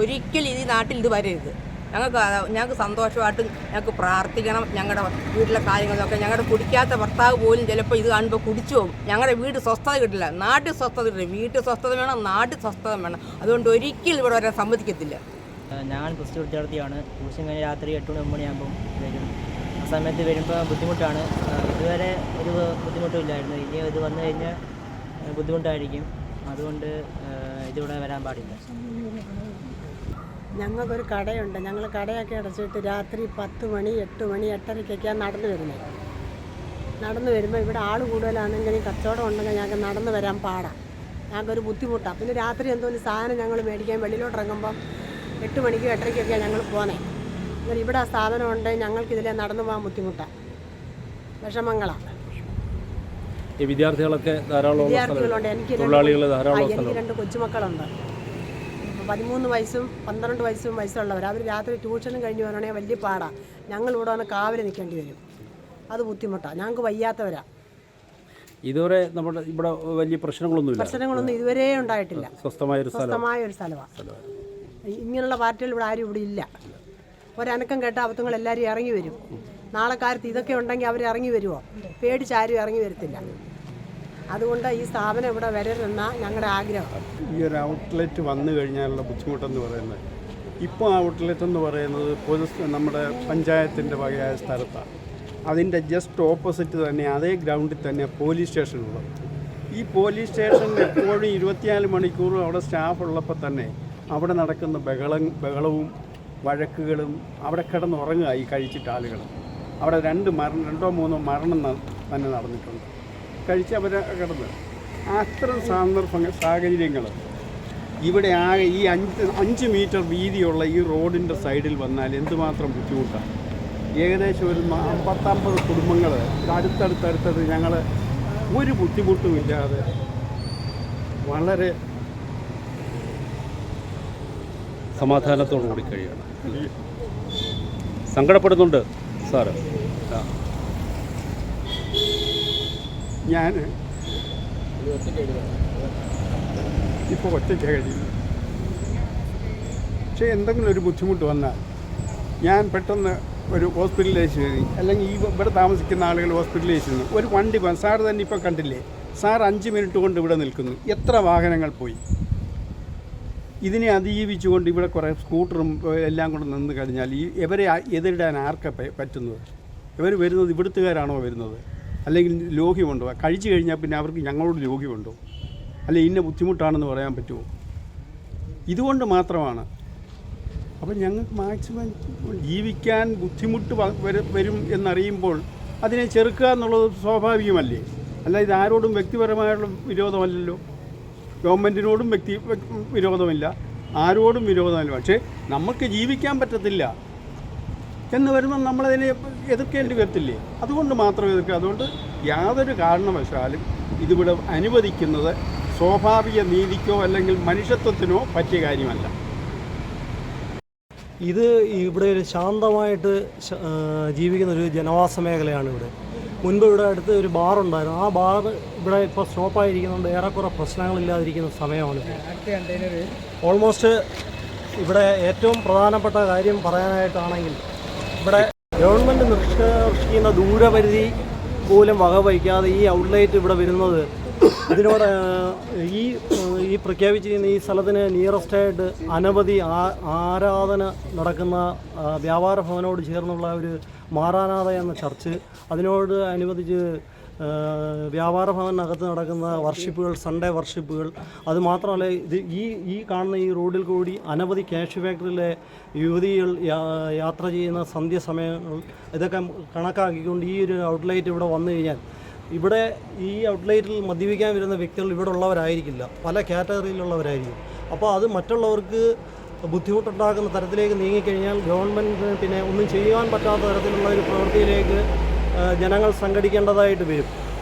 ഒരിക്കലും ഈ നാട്ടിൽ ഇത് വരരുത്. ഞങ്ങൾക്ക് സന്തോഷമായിട്ട് ഞങ്ങൾക്ക് പ്രാർത്ഥിക്കണം. ഞങ്ങളുടെ വീട്ടിലെ കാര്യങ്ങളൊക്കെ ഞങ്ങളുടെ കുടിക്കാത്ത ഭർത്താവ് പോലും ചിലപ്പോൾ ഇത് കാണുമ്പോൾ കുടിച്ചു പോകും. ഞങ്ങളുടെ വീട് സ്വസ്ഥത കിട്ടില്ല, നാട്ടിൽ സ്വസ്ഥത കിട്ടില്ല. വീട്ടിൽ സ്വസ്ഥത വേണം, നാട്ടിൽ സ്വസ്ഥത വേണം. അതുകൊണ്ട് ഒരിക്കലും ഇവിടെ വരാൻ സമ്മതിക്കത്തില്ല. ഞാൻ പ്ലസ് 2 വിദ്യാർത്ഥിയാണ്. ട്യൂഷൻ കഴിഞ്ഞ് രാത്രി 8 മണി 9 മണിയാകുമ്പം വരും. ആ സമയത്ത് വരുമ്പോൾ ബുദ്ധിമുട്ടാണ്. ഇതുവരെ ഒരു ബുദ്ധിമുട്ടുമില്ലായിരുന്നു. ഇനി ഇത് വന്നു കഴിഞ്ഞാൽ ബുദ്ധിമുട്ടായിരിക്കും. അതുകൊണ്ട് ഇതിവിടെ വരാൻ പാടില്ല. ഞങ്ങൾക്കൊരു കടയുണ്ട്. ഞങ്ങൾ കടയൊക്കെ അടച്ചിട്ട് രാത്രി 10 മണി 8 മണി 8:30ക്കൊക്കെയാണ് നടന്നു വരുന്നത്. നടന്നു വരുമ്പോൾ ഇവിടെ ആൾ കൂടുതലാണെങ്കിലും കച്ചവടം ഉണ്ടെങ്കിൽ ഞങ്ങൾക്ക് നടന്നു വരാൻ പാടാം. ഞങ്ങൾക്കൊരു ബുദ്ധിമുട്ടാണ്. പിന്നെ രാത്രി എന്തോലും സാധനം ഞങ്ങൾ മേടിക്കാൻ വെളിയിലോട്ട് ഇറങ്ങുമ്പം 8 മണിക്കും 8:30കൊക്കെയാണ് ഞങ്ങൾ പോകുന്നത്. എന്നാൽ ഇവിടെ സ്ഥാപനം ഉണ്ട്, ഞങ്ങൾക്കിതിലെ നടന്നു പോകാൻ ബുദ്ധിമുട്ടാണ്, വിഷമങ്ങളാണ്. ഈ വിദ്യാർത്ഥികളുണ്ട്. എനിക്ക് 2 കൊച്ചുമക്കളുണ്ട്. 13 വയസ്സും 12 വയസ്സും വയസ്സുള്ളവർ. അവർ രാത്രി ട്യൂഷനും കഴിഞ്ഞ് വരണമെങ്കിൽ വലിയ പാടാണ്. ഞങ്ങളിവിടെ വന്ന് കാവൽ നിൽക്കേണ്ടി വരും. അത് ബുദ്ധിമുട്ടാണ്. ഞങ്ങൾക്ക് വയ്യാത്തവരാണ്. ഇതുവരെ നമ്മുടെ ഇവിടെ വലിയ പ്രശ്നങ്ങളൊന്നും ഇതുവരെ ഉണ്ടായിട്ടില്ല. സ്വസ്ഥമായൊരു സ്ഥലമാണ്. ഇങ്ങനെയുള്ള പാർട്ടികൾ ഇവിടെ ആരും ഇവിടെ ഇല്ല. ഒരനക്കം കേട്ട അബദ്ധങ്ങൾ എല്ലാവരും ഇറങ്ങി വരും. നാളെ കാലത്ത് ഇതൊക്കെ ഉണ്ടെങ്കിൽ അവർ ഇറങ്ങി വരുമോ? പേടിച്ചാരും ഇറങ്ങി വരത്തില്ല. അതുകൊണ്ട് ഈ സ്ഥാപനം ഇവിടെ വരരുതെന്നാണ് ഞങ്ങളുടെ ആഗ്രഹം. ഈ ഒരു ഔട്ട്ലെറ്റ് വന്നു കഴിഞ്ഞാലുള്ള ബുദ്ധിമുട്ടെന്ന് പറയുന്നത്, ഇപ്പോൾ ഔട്ട്ലെറ്റ് എന്ന് പറയുന്നത് നമ്മുടെ പഞ്ചായത്തിൻ്റെ വകയായ സ്ഥലത്താണ്. അതിൻ്റെ ജസ്റ്റ് ഓപ്പോസിറ്റ് തന്നെ അതേ ഗ്രൗണ്ടിൽ തന്നെ പോലീസ് സ്റ്റേഷനുള്ളത്. ഈ പോലീസ് സ്റ്റേഷനിൽ എപ്പോഴും 24 മണിക്കൂറും അവിടെ സ്റ്റാഫ് ഉള്ളപ്പോൾ തന്നെ അവിടെ നടക്കുന്ന ബഹളവും വഴക്കുകളും, അവിടെ കിടന്നുറങ്ങുക ഈ കഴിച്ചിട്ട് ആളുകൾ. അവിടെ 2 3 മരണം തന്നെ നടന്നിട്ടുണ്ട്. കഴിച്ച് അവർ കിടന്ന് അത്തരം സാഹചര്യങ്ങൾ ഇവിടെ ആകെ ഈ 5 മീറ്റർ വീതിയുള്ള ഈ റോഡിൻ്റെ സൈഡിൽ വന്നാൽ എന്തുമാത്രം ബുദ്ധിമുട്ടാണ്. ഏകദേശം ഒരു 50-50 കുടുംബങ്ങൾ അടുത്തടുത്തടുത്തത് ഞങ്ങൾ ഒരു ബുദ്ധിമുട്ടുമില്ലാതെ വളരെ സമാധാനത്തോടു കൂടി കഴിയണം. സങ്കടപ്പെടുന്നുണ്ട് സാറ്. ഞാൻ ഇപ്പോൾ ഒറ്റയ്ക്ക് കഴിയുന്നു. പക്ഷേ എന്തെങ്കിലും ഒരു ബുദ്ധിമുട്ട് വന്നാൽ ഞാൻ പെട്ടെന്ന് ഒരു ഹോസ്പിറ്റലൈസ് ചെയ്ത്, അല്ലെങ്കിൽ ഇവിടെ താമസിക്കുന്ന ആളുകൾ ഹോസ്പിറ്റലൈസ് ചെയ്യുന്നു. ഒരു വണ്ടി സാർ തന്നെ ഇപ്പോൾ കണ്ടില്ലേ, സാർ 5 മിനിറ്റ് കൊണ്ട് ഇവിടെ നിൽക്കുന്നു. എത്ര വാഹനങ്ങൾ പോയി. ഇതിനെ അതിജീവിച്ചുകൊണ്ട് ഇവിടെ കുറേ സ്കൂട്ടറും എല്ലാം കൊണ്ട് നിന്ന് കഴിഞ്ഞാൽ ഇവരെ എതിരിടാൻ ആർക്കാ പറ്റുന്നത്? ഇവർ വരുന്നത് ഇവിടുത്തുകാരാണോ വരുന്നത്? അല്ലെങ്കിൽ ലോഹ്യമുണ്ടോ? കഴിച്ചു കഴിഞ്ഞാൽ പിന്നെ അവർക്ക് ഞങ്ങളോട് ലോഹ്യമുണ്ടോ? അല്ലെങ്കിൽ ഇന്ന ബുദ്ധിമുട്ടാണെന്ന് പറയാൻ പറ്റുമോ? ഇതുകൊണ്ട് മാത്രമാണ്. അപ്പോൾ ഞങ്ങൾക്ക് മാക്സിമം ജീവിക്കാൻ ബുദ്ധിമുട്ട് വരും എന്നറിയുമ്പോൾ അതിനെ ചെറുക്കുക എന്നുള്ളത് സ്വാഭാവികമല്ലേ? അല്ല, ഇത് ആരോടും വ്യക്തിപരമായുള്ള വിരോധമല്ലല്ലോ. ഗവൺമെൻറ്റിനോടും വിരോധമില്ല, ആരോടും വിരോധമില്ല. പക്ഷേ നമുക്ക് ജീവിക്കാൻ പറ്റത്തില്ല എന്ന് വരുമ്പോൾ നമ്മളതിനെ എതിർക്കേണ്ടി വരത്തില്ലേ? അതുകൊണ്ട് മാത്രം എതിർക്കുക. അതുകൊണ്ട് യാതൊരു കാരണവശാലും ഇതിവിടെ അനുവദിക്കുന്നത് സ്വാഭാവിക നീതിക്കോ അല്ലെങ്കിൽ മനുഷ്യത്വത്തിനോ പറ്റിയ കാര്യമല്ല. ഇത് ഇവിടെ ഒരു ശാന്തമായിട്ട് ജീവിക്കുന്ന ഒരു ജനവാസ മേഖലയാണ് ഇവിടെ. മുൻപ് ഇവിടെ അടുത്ത് ഒരു ബാറുണ്ടായിരുന്നു. ആ ബാർ ഇവിടെ ഇപ്പോൾ സ്റ്റോപ്പായിരിക്കുന്നുണ്ട്. ഏറെക്കുറെ പ്രശ്നങ്ങളില്ലാതിരിക്കുന്ന സമയമാണ്. ഓൾമോസ്റ്റ് ഇവിടെ ഏറ്റവും പ്രധാനപ്പെട്ട കാര്യം പറയാനായിട്ടാണെങ്കിൽ ഇവിടെ ഗവൺമെൻറ് നിഷ്കർഷിക്കുന്ന ദൂരപരിധി പോലും വകവയ്ക്കാതെ ഈ ഔട്ട്ലെറ്റ് ഇവിടെ വരുന്നത്, ഇതിനോട് ഈ പ്രഖ്യാപിച്ചിരിക്കുന്ന ഈ സ്ഥലത്തിന് നിയറസ്റ്റായിട്ട് അനവധി ആരാധന നടക്കുന്ന വ്യാപാര ഭവനോട് ചേർന്നുള്ള ഒരു മാറാനാഥ എന്ന ചർച്ച്, അതിനോട് അനുബന്ധിച്ച് വ്യാപാര ഭവനകത്ത് നടക്കുന്ന വർഷിപ്പുകൾ, സൺഡേ വർഷിപ്പുകൾ, അതുമാത്രമല്ല ഇത് ഈ കാണുന്ന ഈ റോഡിൽ കൂടി അനവധി കാഷ്യൂ ഫാക്ടറിയിലെ യുവതികൾ യാത്ര ചെയ്യുന്ന സന്ധ്യസമയങ്ങൾ, ഇതൊക്കെ കണക്കാക്കിക്കൊണ്ട് ഈ ഒരു ഔട്ട്ലെറ്റ് ഇവിടെ വന്നു കഴിഞ്ഞാൽ ഇവിടെ ഈ ഔട്ട്ലെറ്റിൽ മദ്യപിക്കാൻ വരുന്ന വ്യക്തികൾ ഇവിടെ ഉള്ളവരായിരിക്കില്ല, പല കാറ്റഗറിയിലുള്ളവരായിരിക്കും. അപ്പോൾ അത് മറ്റുള്ളവർക്ക് ബുദ്ധിമുട്ടുണ്ടാക്കുന്ന തരത്തിലേക്ക് നീങ്ങിക്കഴിഞ്ഞാൽ ഗവൺമെൻറ്റിന് പിന്നെ ഒന്നും ചെയ്യുവാൻ പറ്റാത്ത തരത്തിലുള്ള ഒരു പ്രവൃത്തിയിലേക്ക് ജനങ്ങൾ സംഘടിക്കേണ്ടതായിട്ട് വരും.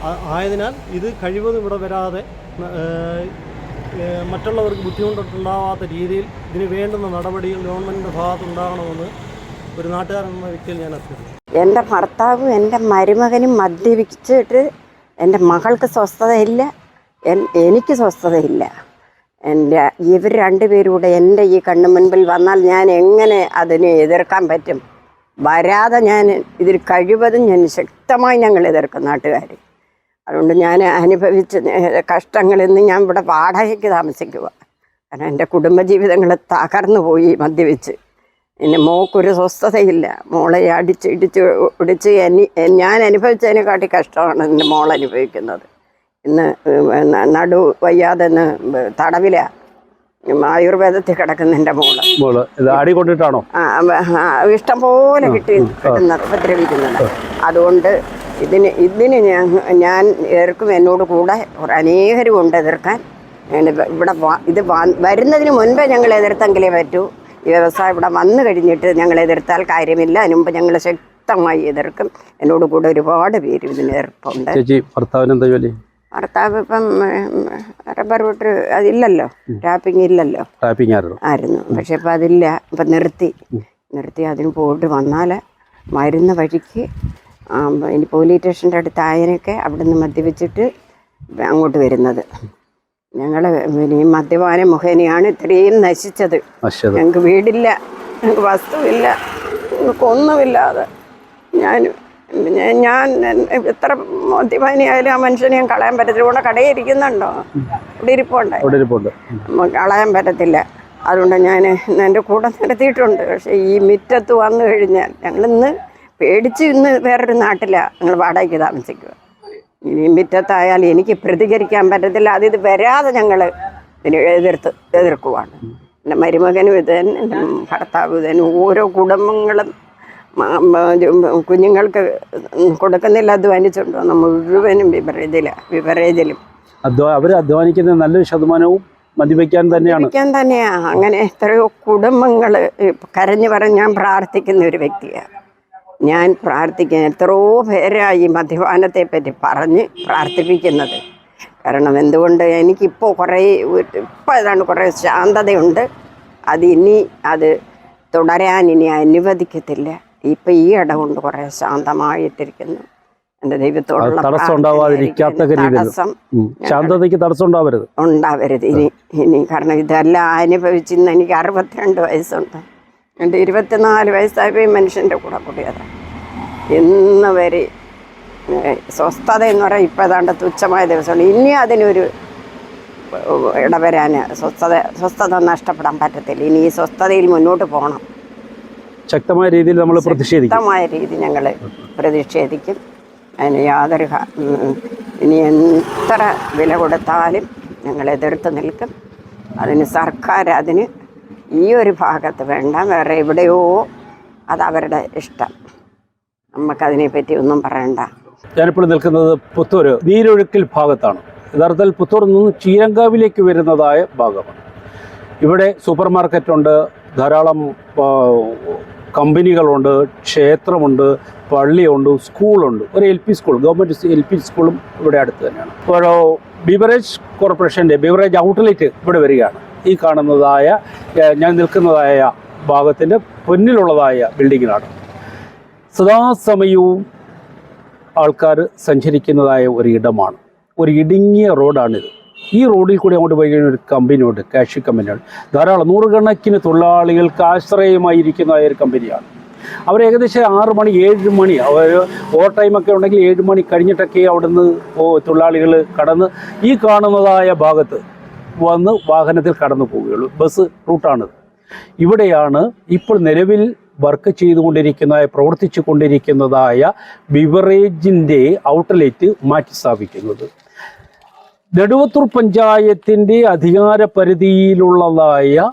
ആയതിനാൽ ഇത് കഴിവതും ഇവിടെ വരാതെ മറ്റുള്ളവർക്ക് ബുദ്ധിമുട്ടുണ്ടാവാത്ത രീതിയിൽ ഇതിന് വേണ്ടുന്ന നടപടികൾ ഗവൺമെൻറ്റിൻ്റെ ഭാഗത്തുണ്ടാകണമെന്ന് ഒരു നാട്ടുകാരൻ എന്ന വ്യക്തിയിൽ ഞാൻ അഭ്യർത്ഥിക്കുന്നു. എൻ്റെ ഭർത്താവും എൻ്റെ മരുമകനും മദ്യപിച്ചിട്ട് എൻ്റെ മകൾക്ക് സ്വസ്ഥതയില്ല, എനിക്ക് സ്വസ്ഥതയില്ല. ഇവർ രണ്ടുപേരും കൂടെ എൻ്റെ ഈ കണ്ണു മുൻപിൽ വന്നാൽ ഞാൻ എങ്ങനെ അതിനെ എതിർക്കാൻ പറ്റും? വരാതെ ഞാൻ ഇതിൽ കഴിവതും ശക്തമായി ഞങ്ങൾ എതിർക്കും നാട്ടുകാർ. അതുകൊണ്ട് ഞാൻ അനുഭവിച്ച കഷ്ടങ്ങളിൽ നിന്ന് ഞാൻ ഇവിടെ വാടകയ്ക്ക് താമസിക്കുക. കാരണം എൻ്റെ കുടുംബജീവിതങ്ങൾ തകർന്നു പോയി മദ്യപിച്ച്. എൻ്റെ മോക്കൊരു സ്വസ്ഥതയില്ല. മോളെ ഇടിച്ച് ഞാൻ അനുഭവിച്ചതിനെക്കാട്ടി കഷ്ടമാണ് എൻ്റെ മോൾ അനുഭവിക്കുന്നത്. ഇന്ന് നടു വയ്യാതെ തടവില ആയുർവേദത്തിൽ കിടക്കുന്ന എൻ്റെ മോള് ആടി കൊണ്ടിട്ടാണോ ഇഷ്ടം പോലെ കിട്ടുന്നത് ഉപദ്രവിക്കുന്നത്. അതുകൊണ്ട് ഇതിന് ഞാൻ എതിർക്കും. എന്നോട് കൂടെ അനേകരും ഉണ്ട് എതിർക്കാൻ. ഇവിടെ ഇത് വരുന്നതിന് മുൻപേ ഞങ്ങൾ എതിർത്തെങ്കിലേ പറ്റൂ. ഈ വ്യവസായം ഇവിടെ വന്നു കഴിഞ്ഞിട്ട് ഞങ്ങൾ എതിർത്താൽ കാര്യമില്ല. അതിന് മുമ്പ് ഞങ്ങൾ ശക്തമായി എതിർക്കും. എന്നോട് കൂടെ ഒരുപാട് പേര് ഇതിന് എതിർപ്പുണ്ട്. ഭർത്താവിന് എന്താ ജോലി? ഭർത്താവ് ഇപ്പം റബ്ബർ വെട്ട് അതില്ലല്ലോ, ടാപ്പിംഗ് ഇല്ലല്ലോ, ആയിരുന്നു. പക്ഷെ ഇപ്പം അതില്ല, ഇപ്പം നിർത്തി. അതിന് പോയിട്ട് വന്നാൽ മരുന്ന് വഴിക്ക് ഇനി പോലീസ് സ്റ്റേഷൻ്റെ അടുത്ത് ആയതിനൊക്കെ അവിടെ നിന്ന് മദ്യപിച്ചിട്ട് അങ്ങോട്ട് വരുന്നത്. ഞങ്ങൾ ഈ മദ്യപാന മുഖേനയാണ് ഇത്രയും നശിച്ചത്. ഞങ്ങൾക്ക് വീടില്ല, ഞങ്ങൾക്ക് വസ്തുവില്ല, ഞങ്ങൾക്ക് ഒന്നുമില്ലാതെ ഞാൻ എത്ര മദ്യപാനിയായാലും ആ മനുഷ്യനെ ഞാൻ കളയാൻ പറ്റത്തില്ല. ഇവിടെ കടയിൽ ഇരിക്കുന്നുണ്ടോ? ഇവിടെ ഇരിപ്പുണ്ട്, കളയാൻ പറ്റത്തില്ല. അതുകൊണ്ട് ഞാൻ എൻ്റെ കൂടെ നിർത്തിയിട്ടുണ്ട്. പക്ഷേ ഈ മുറ്റത്ത് വന്നു കഴിഞ്ഞാൽ ഞങ്ങളിന്ന് പേടിച്ച് ഇന്ന് വേറൊരു നാട്ടിലാണ് ഞങ്ങൾ വാടകയ്ക്ക് താമസിക്കുക. ഇനി മുറ്റത്തായാൽ എനിക്ക് പ്രതികരിക്കാൻ പറ്റത്തില്ല. ഇത് വരാതെ ഞങ്ങൾ ഇതിന് എതിർക്കുവാണ്. എൻ്റെ മരുമകനും ഇത് തന്നെ, എൻ്റെ ഭർത്താവ് ഇത് തന്നെ. ഓരോ കുടുംബങ്ങളും കുഞ്ഞുങ്ങൾക്ക് കൊടുക്കുന്നില്ല, അധ്വാനിച്ചുണ്ടോ മുഴുവനും ബിവറേജിലും അവർ അധ്വാനിക്കുന്ന നല്ലൊരു ശതമാനവും മദ്യപിക്കാൻ തന്നെയാണ്. അങ്ങനെ എത്രയോ കുടുംബങ്ങൾ കരഞ്ഞു പറഞ്ഞ് ഞാൻ പ്രാർത്ഥിക്കുന്ന ഒരു വ്യക്തിയാണ്. ഞാൻ പ്രാർത്ഥിക്കാൻ എത്രയോ പേരായി മദ്യപാനത്തെ പറ്റി പറഞ്ഞ് പ്രാർത്ഥിപ്പിക്കുന്നത്. കാരണം എന്തുകൊണ്ട് എനിക്കിപ്പോൾ ഏതാണ്ട് കുറേ ശാന്തതയുണ്ട്. അത് തുടരാൻ ഇനി അനുവദിക്കത്തില്ല. ഇപ്പം ഈ ഇട കൊണ്ട് കുറേ ശാന്തമായിട്ടിരിക്കുന്നു. എൻ്റെ ദൈവത്തോടുള്ള തടസ്സം ഉണ്ടാവാതിരിക്കാത്ത രീതിയിൽ തടസ്സം ശാന്തതയ്ക്ക് തടസ്സം ഉണ്ടാവരുത്. ഇനി കാരണം ഇതെല്ലാം അനുഭവിച്ച് ഇന്ന് എനിക്ക് 62 വയസ്സുണ്ട്. എൻ്റെ 24 വയസ്സായപ്പോൾ ഈ മനുഷ്യൻ്റെ കൂടെ കൂടിയതാണ്. ഇന്ന് വരെ സ്വസ്ഥത എന്ന് പറയാൻ ഇപ്പോൾ ഏതാണ്ട് തുച്ഛമായ ദിവസമുണ്ട്. ഇനി അതിനൊരു ഇടവരാൻ സ്വസ്ഥത നഷ്ടപ്പെടാൻ പറ്റത്തില്ല. ഇനി ഈ സ്വസ്ഥതയിൽ മുന്നോട്ട് പോകണം. ശക്തമായ രീതിയിൽ നമ്മൾ പ്രതിഷേധിക്കും. ശക്തമായ രീതിയിൽ ഞങ്ങൾ പ്രതിഷേധിക്കും. അതിന് യാതൊരു ഇനി എത്ര വില കൊടുത്താലും ഞങ്ങൾ എതിർത്ത് നിൽക്കും. അതിന് സർക്കാർ അതിന് ഈ ഒരു ഭാഗത്ത് വേണ്ട, വേറെ എവിടെയോ അത് അവരുടെ ഇഷ്ടം. നമുക്കതിനെപ്പറ്റി ഒന്നും പറയണ്ട. ഞാനിപ്പോൾ നിൽക്കുന്നത് പുത്തൂർ നീരൊഴുക്കിൽ ഭാഗത്താണ്. യഥാർത്ഥത്തിൽ പുത്തൂരിൽ നിന്ന് ചീരങ്കാവിലേക്ക് വരുന്നതായ ഭാഗമാണ്. ഇവിടെ സൂപ്പർ മാർക്കറ്റുണ്ട്, ധാരാളം കമ്പനികളുണ്ട്, ക്ഷേത്രമുണ്ട്, പള്ളിയുണ്ട്, സ്കൂളുണ്ട്. ഒരു LP സ്കൂൾ, ഗവൺമെൻറ് LP സ്കൂളും ഇവിടെ അടുത്ത് തന്നെയാണ്. ഒരു ബിവറേജ് കോർപ്പറേഷൻ്റെ ബിവറേജ് ഔട്ട്ലെറ്റ് ഇവിടെ വരികയാണ്. ഈ കാണുന്നതായ ഞാൻ നിൽക്കുന്നതായ ഭാഗത്തിൻ്റെ പൊന്നിലുള്ളതായ ബിൽഡിങ്ങിലാണ്. സദാസമയവും ആൾക്കാർ സഞ്ചരിക്കുന്നതായ ഒരു ഇടമാണ്. ഒരു ഇടുങ്ങിയ റോഡാണിത്. ഈ റോഡിൽ കൂടി അങ്ങോട്ട് പോയി കഴിഞ്ഞാൽ ഒരു കമ്പനിയുണ്ട്, കാഷ്യൂ കമ്പനിയാണ്. ധാരാളം നൂറുകണക്കിന് തൊഴിലാളികൾക്ക് ആശ്രയമായിരിക്കുന്ന ഒരു കമ്പനിയാണ്. അവർ ഏകദേശം 6 മണി 7 മണി അവർ ഓവർ ടൈമൊക്കെ ഉണ്ടെങ്കിൽ 7 മണി കഴിഞ്ഞിട്ടൊക്കെ അവിടുന്ന് തൊഴിലാളികൾ കടന്ന് ഈ കാണുന്നതായ ഭാഗത്ത് വന്ന് വാഹനത്തിൽ കടന്നു പോവുകയുള്ളൂ. ബസ് റൂട്ടാണിത്. ഇവിടെയാണ് ഇപ്പോൾ നിലവിൽ വർക്ക് പ്രവർത്തിച്ചു കൊണ്ടിരിക്കുന്നതായ ബിവറേജിൻ്റെ ഔട്ട്ലെറ്റ് മാറ്റി സ്ഥാപിക്കുന്നത്. നെടുവത്തൂർ പഞ്ചായത്തിൻ്റെ അധികാര പരിധിയിലുള്ളതായ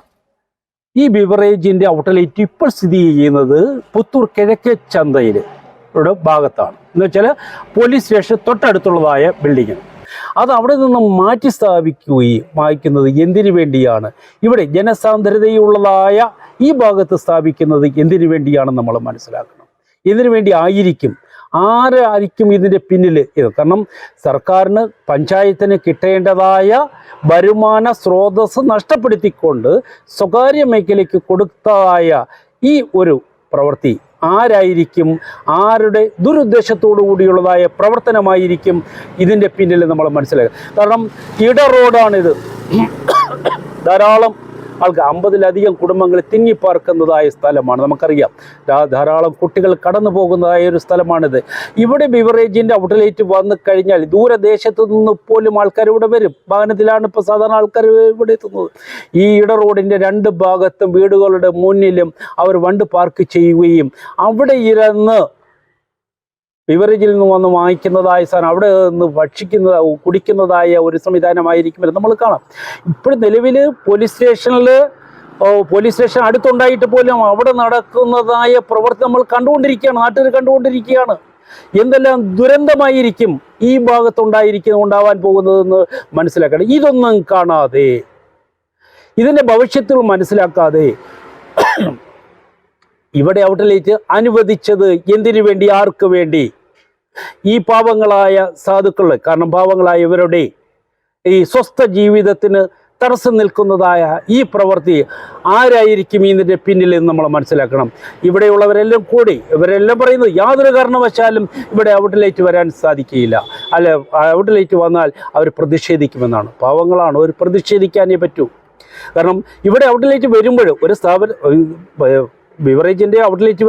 ഈ ബിവറേജിൻ്റെ ഔട്ട്ലെറ്റ് ഇപ്പോൾ സ്ഥിതി ചെയ്യുന്നത് പുത്തൂർ കിഴക്കേ ചന്തയിൽ ഭാഗത്താണ്. എന്ന് വെച്ചാൽ പോലീസ് സ്റ്റേഷൻ തൊട്ടടുത്തുള്ളതായ ബിൽഡിംഗ്. അത് അവിടെ നിന്ന് മാറ്റി സ്ഥാപിക്കുന്നത് എന്തിനു വേണ്ടിയാണ്? ഇവിടെ ജനസാന്ദ്രതയുള്ളതായ ഈ ഭാഗത്ത് സ്ഥാപിക്കുന്നത് എന്തിനു വേണ്ടിയാണെന്ന് നമ്മൾ മനസ്സിലാക്കണം. എന്തിനു വേണ്ടി ആയിരിക്കും? ആരായിരിക്കും ഇതിൻ്റെ പിന്നിൽ? കാരണം സർക്കാരിന് പഞ്ചായത്തിന് കിട്ടേണ്ടതായ വരുമാന സ്രോതസ് നഷ്ടപ്പെടുത്തിക്കൊണ്ട് സ്വകാര്യ മേഖലയ്ക്ക് കൊടുത്തതായ ഈ ഒരു പ്രവൃത്തി ആരായിരിക്കും? ആരുടെ ദുരുദ്ദേശത്തോടു കൂടിയുള്ളതായ പ്രവർത്തനമായിരിക്കും ഇതിൻ്റെ പിന്നിൽ നമ്മൾ മനസ്സിലാക്കുക. കാരണം ഇട റോഡാണിത്. ധാരാളം ആൾക്ക് 50-ലധികം കുടുംബങ്ങൾ തിങ്ങിപ്പാർക്കുന്നതായ സ്ഥലമാണ്. നമുക്കറിയാം, ധാരാളം കുട്ടികൾ കടന്നു പോകുന്നതായ ഒരു സ്ഥലമാണിത്. ഇവിടെ ബിവറേജിൻ്റെ ഔട്ട്ലെറ്റ് വന്നു കഴിഞ്ഞാൽ ദൂരദേശത്തു നിന്ന് പോലും ആൾക്കാർ ഇവിടെ വരും. വാഹനത്തിലാണ് ഇപ്പോൾ സാധാരണ ആൾക്കാർ ഇവിടെ എത്തുന്നത്. ഈ ഇട റോഡിൻ്റെ 2 ഭാഗത്തും വീടുകളുടെ മുന്നിലും അവർ വണ്ടി പാർക്ക് ചെയ്യുകയും അവിടെ ഇരുന്ന് ബിവറേജിൽ നിന്ന് വന്ന് വാങ്ങിക്കുന്നതായ സാധനം അവിടെ നിന്ന് കുടിക്കുന്നതായ ഒരു സംവിധാനമായിരിക്കുമെന്ന് നമ്മൾ കാണാം. ഇപ്പോഴും നിലവിൽ പോലീസ് സ്റ്റേഷൻ അടുത്തുണ്ടായിട്ട് പോലും അവിടെ നടക്കുന്നതായ പ്രവൃത്തി നമ്മൾ കണ്ടുകൊണ്ടിരിക്കുകയാണ്, നാട്ടുകാർ കണ്ടുകൊണ്ടിരിക്കുകയാണ്. എന്തെല്ലാം ദുരന്തമായിരിക്കും ഈ ഭാഗത്തുണ്ടാവാൻ പോകുന്നതെന്ന് മനസ്സിലാക്കണം. ഇതൊന്നും കാണാതെ, ഇതിൻ്റെ ഭവിഷ്യത്തുകൾ മനസ്സിലാക്കാതെ ഇവിടെ ഔട്ട്ലെറ്റ് അനുവദിച്ചത് എന്തിനു വേണ്ടി? ആർക്ക് വേണ്ടി? ഈ പാവങ്ങളായ സാധുക്കൾ, കാരണം പാവങ്ങളായ ഇവരുടെ ഈ സ്വസ്ഥ ജീവിതത്തിന് തടസ്സം നിൽക്കുന്നതായ ഈ പ്രവൃത്തി ആരായിരിക്കും ഇതിൻ്റെ പിന്നിൽ എന്ന് നമ്മൾ മനസ്സിലാക്കണം. ഇവിടെയുള്ളവരെല്ലാം കൂടി ഇവരെല്ലാം പറയുന്നത് യാതൊരു കാരണവശാലും ഇവിടെ ഔട്ട്ലെറ്റ് വരാൻ സാധിക്കുകയില്ല, അല്ല ഔട്ട്ലെറ്റ് വന്നാൽ അവർ പ്രതിഷേധിക്കുമെന്നാണ്. പാവങ്ങളാണ്, അവർ പ്രതിഷേധിക്കാനേ പറ്റൂ. കാരണം ഇവിടെ ഔട്ട്ലെറ്റ് വരുമ്പോൾ ഒരു ബിവറേജിൻ്റെ ഔട്ട്ലെറ്റ്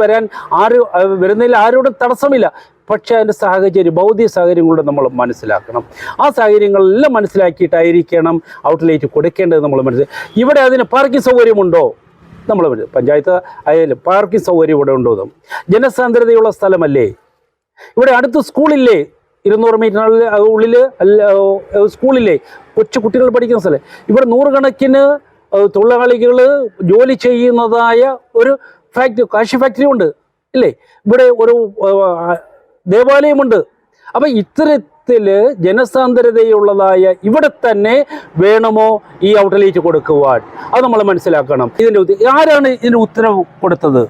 വരുന്നതിൽ ആരോടും തടസ്സമില്ല. പക്ഷേ അതിൻ്റെ സാഹചര്യം, ഭൗതിക സാഹചര്യങ്ങളുടെ നമ്മൾ മനസ്സിലാക്കണം. ആ സാഹചര്യങ്ങളെല്ലാം മനസ്സിലാക്കിയിട്ടായിരിക്കണം ഔട്ട്ലെറ്റ് കൊടുക്കേണ്ടത് നമ്മൾ മനസ്സിലാക്കി. ഇവിടെ അതിന് പാർക്കിംഗ് സൗകര്യമുണ്ടോ? നമ്മൾ പഞ്ചായത്ത് ആയാലും പാർക്കിംഗ് സൗകര്യം ഇവിടെ ഉണ്ടോ? ജനസാന്ദ്രതയുള്ള സ്ഥലമല്ലേ? ഇവിടെ അടുത്ത് സ്കൂളില്ലേ? 200 മീറ്ററിനുള്ളിൽ ഉള്ളിൽ സ്കൂളില്ലേ? കൊച്ചു കുട്ടികൾ പഠിക്കുന്ന സ്ഥലം. ഇവിടെ നൂറുകണക്കിന് തൊഴിലാളികൾ ജോലി ചെയ്യുന്നതായ ഒരു കാശി ഫാക്ടറി ഉണ്ട് ഇല്ലേ? ഇവിടെ ഒരു ദേവാലയമുണ്ട്. അപ്പം ഇത്തരത്തിൽ ജനസാന്ദ്രതയുള്ളതായ ഇവിടെ തന്നെ വേണമോ ഈ ഔട്ട്ലെറ്റ് കൊടുക്കുവാൻ? അത് നമ്മൾ മനസ്സിലാക്കണം. ആരാണ് ഇതിന് ഉത്തരവ് കൊടുത്തത്?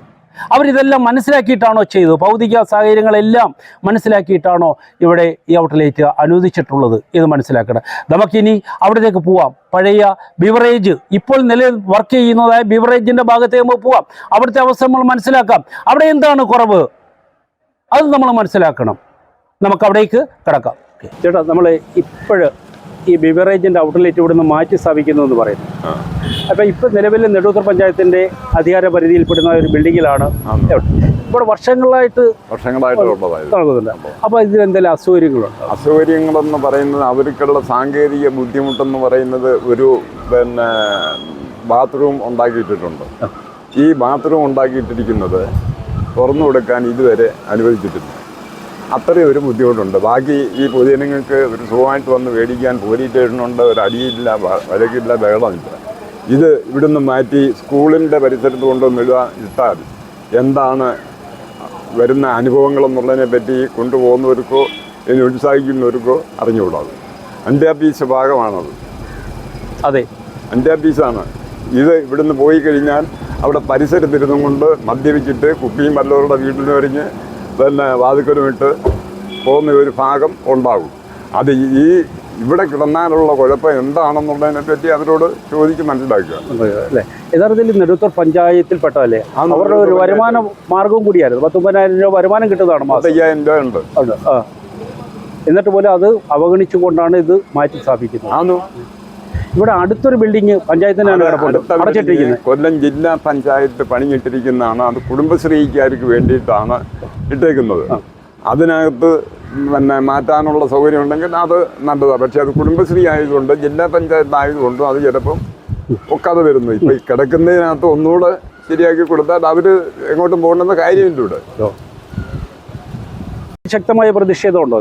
അവരിതെല്ലാം മനസ്സിലാക്കിയിട്ടാണോ ചെയ്തത്? ഭൗതിക സാഹചര്യങ്ങളെല്ലാം മനസ്സിലാക്കിയിട്ടാണോ ഇവിടെ ഈ ഔട്ട്ലെറ്റ് അനുവദിച്ചിട്ടുള്ളത്? ഇത് മനസ്സിലാക്കണം. നമുക്കിനി അവിടത്തേക്ക് പോവാം. പഴയ ബിവറേജ്, ഇപ്പോൾ നിലവിൽ വർക്ക് ചെയ്യുന്നതായ ബിവറേജിൻ്റെ ഭാഗത്തേക്ക് നമുക്ക് പോവാം. അവിടുത്തെ അവസ്ഥ നമ്മൾ മനസ്സിലാക്കാം. അവിടെ എന്താണ് കുറവ്? അത് നമ്മൾ മനസ്സിലാക്കണം. നമുക്ക് അവിടേക്ക് കിടക്കാം. ചേട്ടാ, നമ്മൾ ഇപ്പോഴ് ഈ ബിവറേജിൻ്റെ ഔട്ട്ലെറ്റ് ഇവിടെ നിന്ന് മാറ്റി സ്ഥാപിക്കുന്നു എന്ന് പറയുന്നു. അപ്പോൾ ഇപ്പോൾ നിലവിൽ നെടുവത്തൂർ പഞ്ചായത്തിൻ്റെ അധികാര പരിധിയിൽപ്പെടുന്ന ഒരു ബിൽഡിങ്ങിലാണ് ഇവിടെ വർഷങ്ങളായിട്ട് നടക്കുന്നുണ്ട്. അപ്പോൾ ഇതിൽ എന്തെങ്കിലും അസൗകര്യങ്ങളുണ്ട്? അസൗകര്യങ്ങളെന്ന് പറയുന്നത് അവർക്കുള്ള സാങ്കേതിക ബുദ്ധിമുട്ടെന്ന് പറയുന്നത് ഒരു ബാത്റൂം ഉണ്ടാക്കിയിട്ടുണ്ട്. ഈ ബാത്റൂം ഉണ്ടാക്കിയിട്ടിരിക്കുന്നത് തുറന്നു കൊടുക്കാൻ ഇതുവരെ അനുവദിച്ചിട്ടില്ല. അത്രയും ഒരു ബുദ്ധിമുട്ടുണ്ട്. ബാക്കി ഈ പൊതുജനങ്ങൾക്ക് ഒരു സുഖമായിട്ട് വന്ന് മേടിക്കാൻ പോലീസ് സ്റ്റേഷനുണ്ട്, ഒരു അടിയില്ല, വഴക്കില്ല, ബഹളമില്ല. ഇത് ഇവിടുന്ന് മാറ്റി സ്കൂളിൻ്റെ പരിസരത്ത് ഇട്ടാൽ എന്താണ് വരുന്ന അനുഭവങ്ങളെന്നുള്ളതിനെ പറ്റി കൊണ്ടുപോകുന്നവർക്കോ ഇതിനെ ഉത്സാഹിക്കുന്നവർക്കോ അറിഞ്ഞുകൂടാതെ. അന്ത്യാപീസ് ഭാഗമാണത്. അതെ, അന്ത്യാപീസാണ് ഇത്. ഇവിടുന്ന് പോയി കഴിഞ്ഞാൽ അവിടെ പരിസരത്തിരുന്നും കൊണ്ട് മദ്യപിച്ചിട്ട് കുപ്പിയും വല്ലവരുടെ വീട്ടിൽ വരിഞ്ഞ് വാതുക്കലുമിട്ട് പോകുന്ന ഒരു ഭാഗം ഉണ്ടാകും. അത് ഈ ഇവിടെ കിടന്നാലുള്ള കുഴപ്പം എന്താണെന്നുള്ളതിനെ പറ്റി അവരോട് ചോദിച്ച് മനസ്സിലാക്കുക. അല്ലേ, യഥാർത്ഥത്തിൽ നെടുവത്തൂർ പഞ്ചായത്തിൽപ്പെട്ടതല്ലേ, അവരുടെ ഒരു വരുമാന മാർഗവും കൂടിയായിരുന്നു. 19,000 രൂപ വരുമാനം കിട്ടുന്നതാണ്. 5,000 രൂപ ഉണ്ട്. എന്നിട്ട് പോലും അത് അവഗണിച്ചുകൊണ്ടാണ് ഇത് മാറ്റി സ്ഥാപിക്കുന്നത്. ഇവിടെ അടുത്തൊരു ബിൽഡിംഗ് പഞ്ചായത്തിനാണ് അടച്ചിട്ടിരിക്കുന്നത്. കൊല്ലം ജില്ലാ പഞ്ചായത്ത് പണിഞ്ഞിട്ടിരിക്കുന്നതാണ്. അത് കുടുംബശ്രീക്കാർക്ക് വേണ്ടിയിട്ടാണ് ഇട്ടേക്കുന്നത്. അതിനകത്ത് മാറ്റാനുള്ള സൗകര്യം ഉണ്ടെങ്കിൽ അത് നല്ലതാണ്. പക്ഷേ അത് കുടുംബശ്രീ ആയതുകൊണ്ട്, ജില്ലാ പഞ്ചായത്ത് ആയതുകൊണ്ടും അത് ചിലപ്പം ഒക്കാതെ വരുന്നു. ഇപ്പം ഈ കിടക്കുന്നതിനകത്ത് ഒന്നുകൂടെ ശരിയാക്കി കൊടുത്താൽ അവർ എങ്ങോട്ടും പോകണമെന്ന കാര്യമില്ല. ഇവിടെ ശക്തമായ പ്രതിഷേധം ഉണ്ടോ?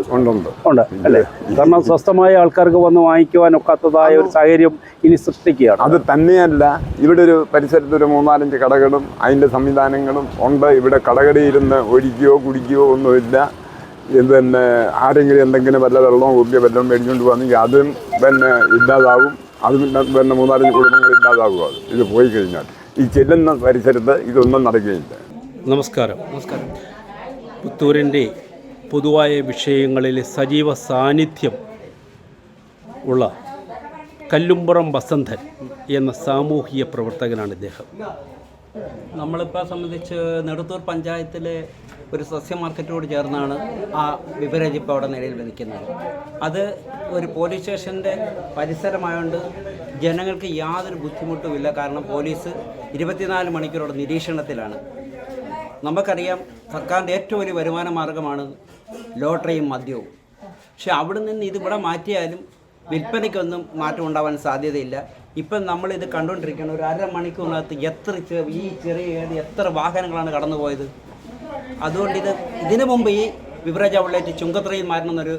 ഉണ്ട് അല്ലേ? കാരണം സ്വസ്ഥമായ ആൾക്കാർക്ക് വന്ന് വാങ്ങിക്കുവാൻ ഒക്കാത്തതായ ഒരു സാഹചര്യം ഇനി സൃഷ്ടിക്കുകയാണ്. അത് തന്നെയല്ല, ഇവിടെ ഒരു പരിസരത്ത് ഒരു 3-4 കടകളും അതിൻ്റെ സംവിധാനങ്ങളും ഉണ്ട്. ഇവിടെ കടകടിയിരുന്ന് ഒഴിക്കുകയോ കുടിക്കുകയോ ഒന്നുമില്ല. ആരെങ്കിലും എന്തെങ്കിലും വല്ല വെള്ളമോ കുപ്പിയോ വല്ലതും മേടിച്ചുകൊണ്ട് പോകുന്നെങ്കിൽ അതും ഇല്ലാതാവും. അത് 3-4 കുടുംബങ്ങൾ ഇല്ലാതാകും. അത് ഇത് പോയി കഴിഞ്ഞാൽ ഈ ചെല്ലുന്ന പരിസരത്ത് ഇതൊന്നും നടക്കുകയില്ല. നമസ്കാരം. പുത്തൂരിൻ്റെ പൊതുവായ വിഷയങ്ങളിൽ സജീവ സാന്നിധ്യം ഉള്ള കല്ലുംപുറം വസന്തൻ എന്ന സാമൂഹിക പ്രവർത്തകനാണ് ഇദ്ദേഹം. നമ്മളിപ്പോൾ സംബന്ധിച്ച് നെടുത്തൂർ പഞ്ചായത്തിലെ ഒരു സസ്യ മാർക്കറ്റോട് ചേർന്നാണ് ആ ബിവറേജ് ഇപ്പോൾ അവിടെ നിലയിൽ നിൽക്കുന്നത്. അത് ഒരു പോലീസ് സ്റ്റേഷൻ്റെ പരിസരമായതുകൊണ്ട് ജനങ്ങൾക്ക് യാതൊരു ബുദ്ധിമുട്ടുമില്ല. കാരണം പോലീസ് 24 മണിക്കൂറോടെ നിരീക്ഷണത്തിലാണ്. നമുക്കറിയാം, സർക്കാരിൻ്റെ ഏറ്റവും വലിയ വരുമാന മാർഗ്ഗമാണ് ലോട്ടറിയും മദ്യവും. പക്ഷെ അവിടെ നിന്ന് ഇതിവിടെ മാറ്റിയാലും വിൽപ്പനയ്ക്കൊന്നും മാറ്റം ഉണ്ടാവാൻ സാധ്യതയില്ല. ഇപ്പം നമ്മളിത് കണ്ടുകൊണ്ടിരിക്കുകയാണ്. ഒരു 1/2 മണിക്കൂറിനകത്ത് ഈ ചെറിയ എത്ര വാഹനങ്ങളാണ് കടന്നുപോയത്. അതുകൊണ്ട് ഇതിനു മുമ്പ് ഈ ബിവറേജ് ഔട്ട്ലെറ്റ് ചുങ്കത്രയിൽ മാറണമെന്നൊരു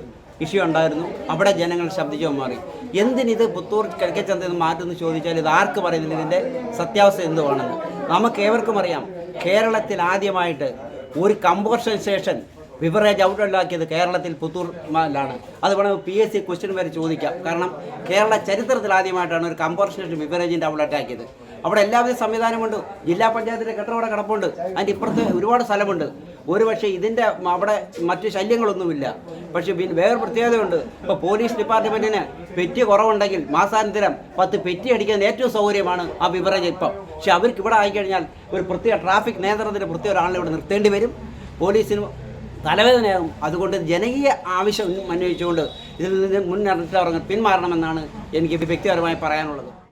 ഇഷ്യൂ ഉണ്ടായിരുന്നു. അവിടെ ജനങ്ങൾ ശബ്ദിച്ചോ മാറി. എന്തിനിത് പുത്തൂർ കിഴക്കേച്ചന്തയിൽ നിന്ന് മാറ്റുമെന്ന് ചോദിച്ചാൽ ഇത് ആർക്ക് പറയുന്നില്ല ഇതിൻ്റെ സത്യാവസ്ഥ എന്തുവാണെന്ന്. നമുക്ക് ഏവർക്കും അറിയാം, കേരളത്തിൽ ആദ്യമായിട്ട് ഒരു കമ്പോർഷൻ സ്റ്റേഷൻ ബിവറേജ് ഔട്ട്ലെറ്റാക്കിയത് കേരളത്തിൽ പുത്തൂരിലാണ്. അത് വേണമെങ്കിൽ PSC ക്വസ്റ്റ്യൻ വരെ ചോദിക്കാം. കാരണം കേരള ചരിത്രത്തിൽ ആദ്യമായിട്ടാണ് ഒരു കമ്പോർഷൻ സ്റ്റേഷൻ ബിവറേജിൻ്റെ ഔട്ട്ലെറ്റാക്കിയത്. അവിടെ എല്ലാവിധ സംവിധാനമുണ്ട്. ജില്ലാ പഞ്ചായത്തിൻ്റെ കെട്ടിടം അവിടെ കിടപ്പുണ്ട്. അതിൻ്റെ ഇപ്പുറത്ത് ഒരുപാട് സ്ഥലമുണ്ട്. പക്ഷേ ഇതിൻ്റെ അവിടെ മറ്റ് ശല്യങ്ങളൊന്നുമില്ല. പക്ഷേ വേറെ പ്രത്യേകതയുണ്ട്. ഇപ്പോൾ പോലീസ് ഡിപ്പാർട്ട്മെൻറ്റിന് പെറ്റി കുറവുണ്ടെങ്കിൽ മാസാന്തരം 10 പെറ്റി അടിക്കാൻ ഏറ്റവും സൗകര്യമാണ് ആ ബിവറേജ് ഇപ്പം. പക്ഷേ അവർക്ക് ഇവിടെ ആയിക്കഴിഞ്ഞാൽ ഒരു പ്രത്യേക ട്രാഫിക് നിയന്ത്രണത്തിന് പ്രത്യേക ഒരാളെ ഇവിടെ നിർത്തേണ്ടി വരും. പോലീസിന് തലവേദനയാകും. അതുകൊണ്ട് ജനകീയ ആവശ്യം അന്വേഷിച്ചുകൊണ്ട് ഇതിൽ നിന്ന് പിന്മാറണമെന്നാണ് എനിക്ക് വ്യക്തിപരമായി പറയാനുള്ളത്.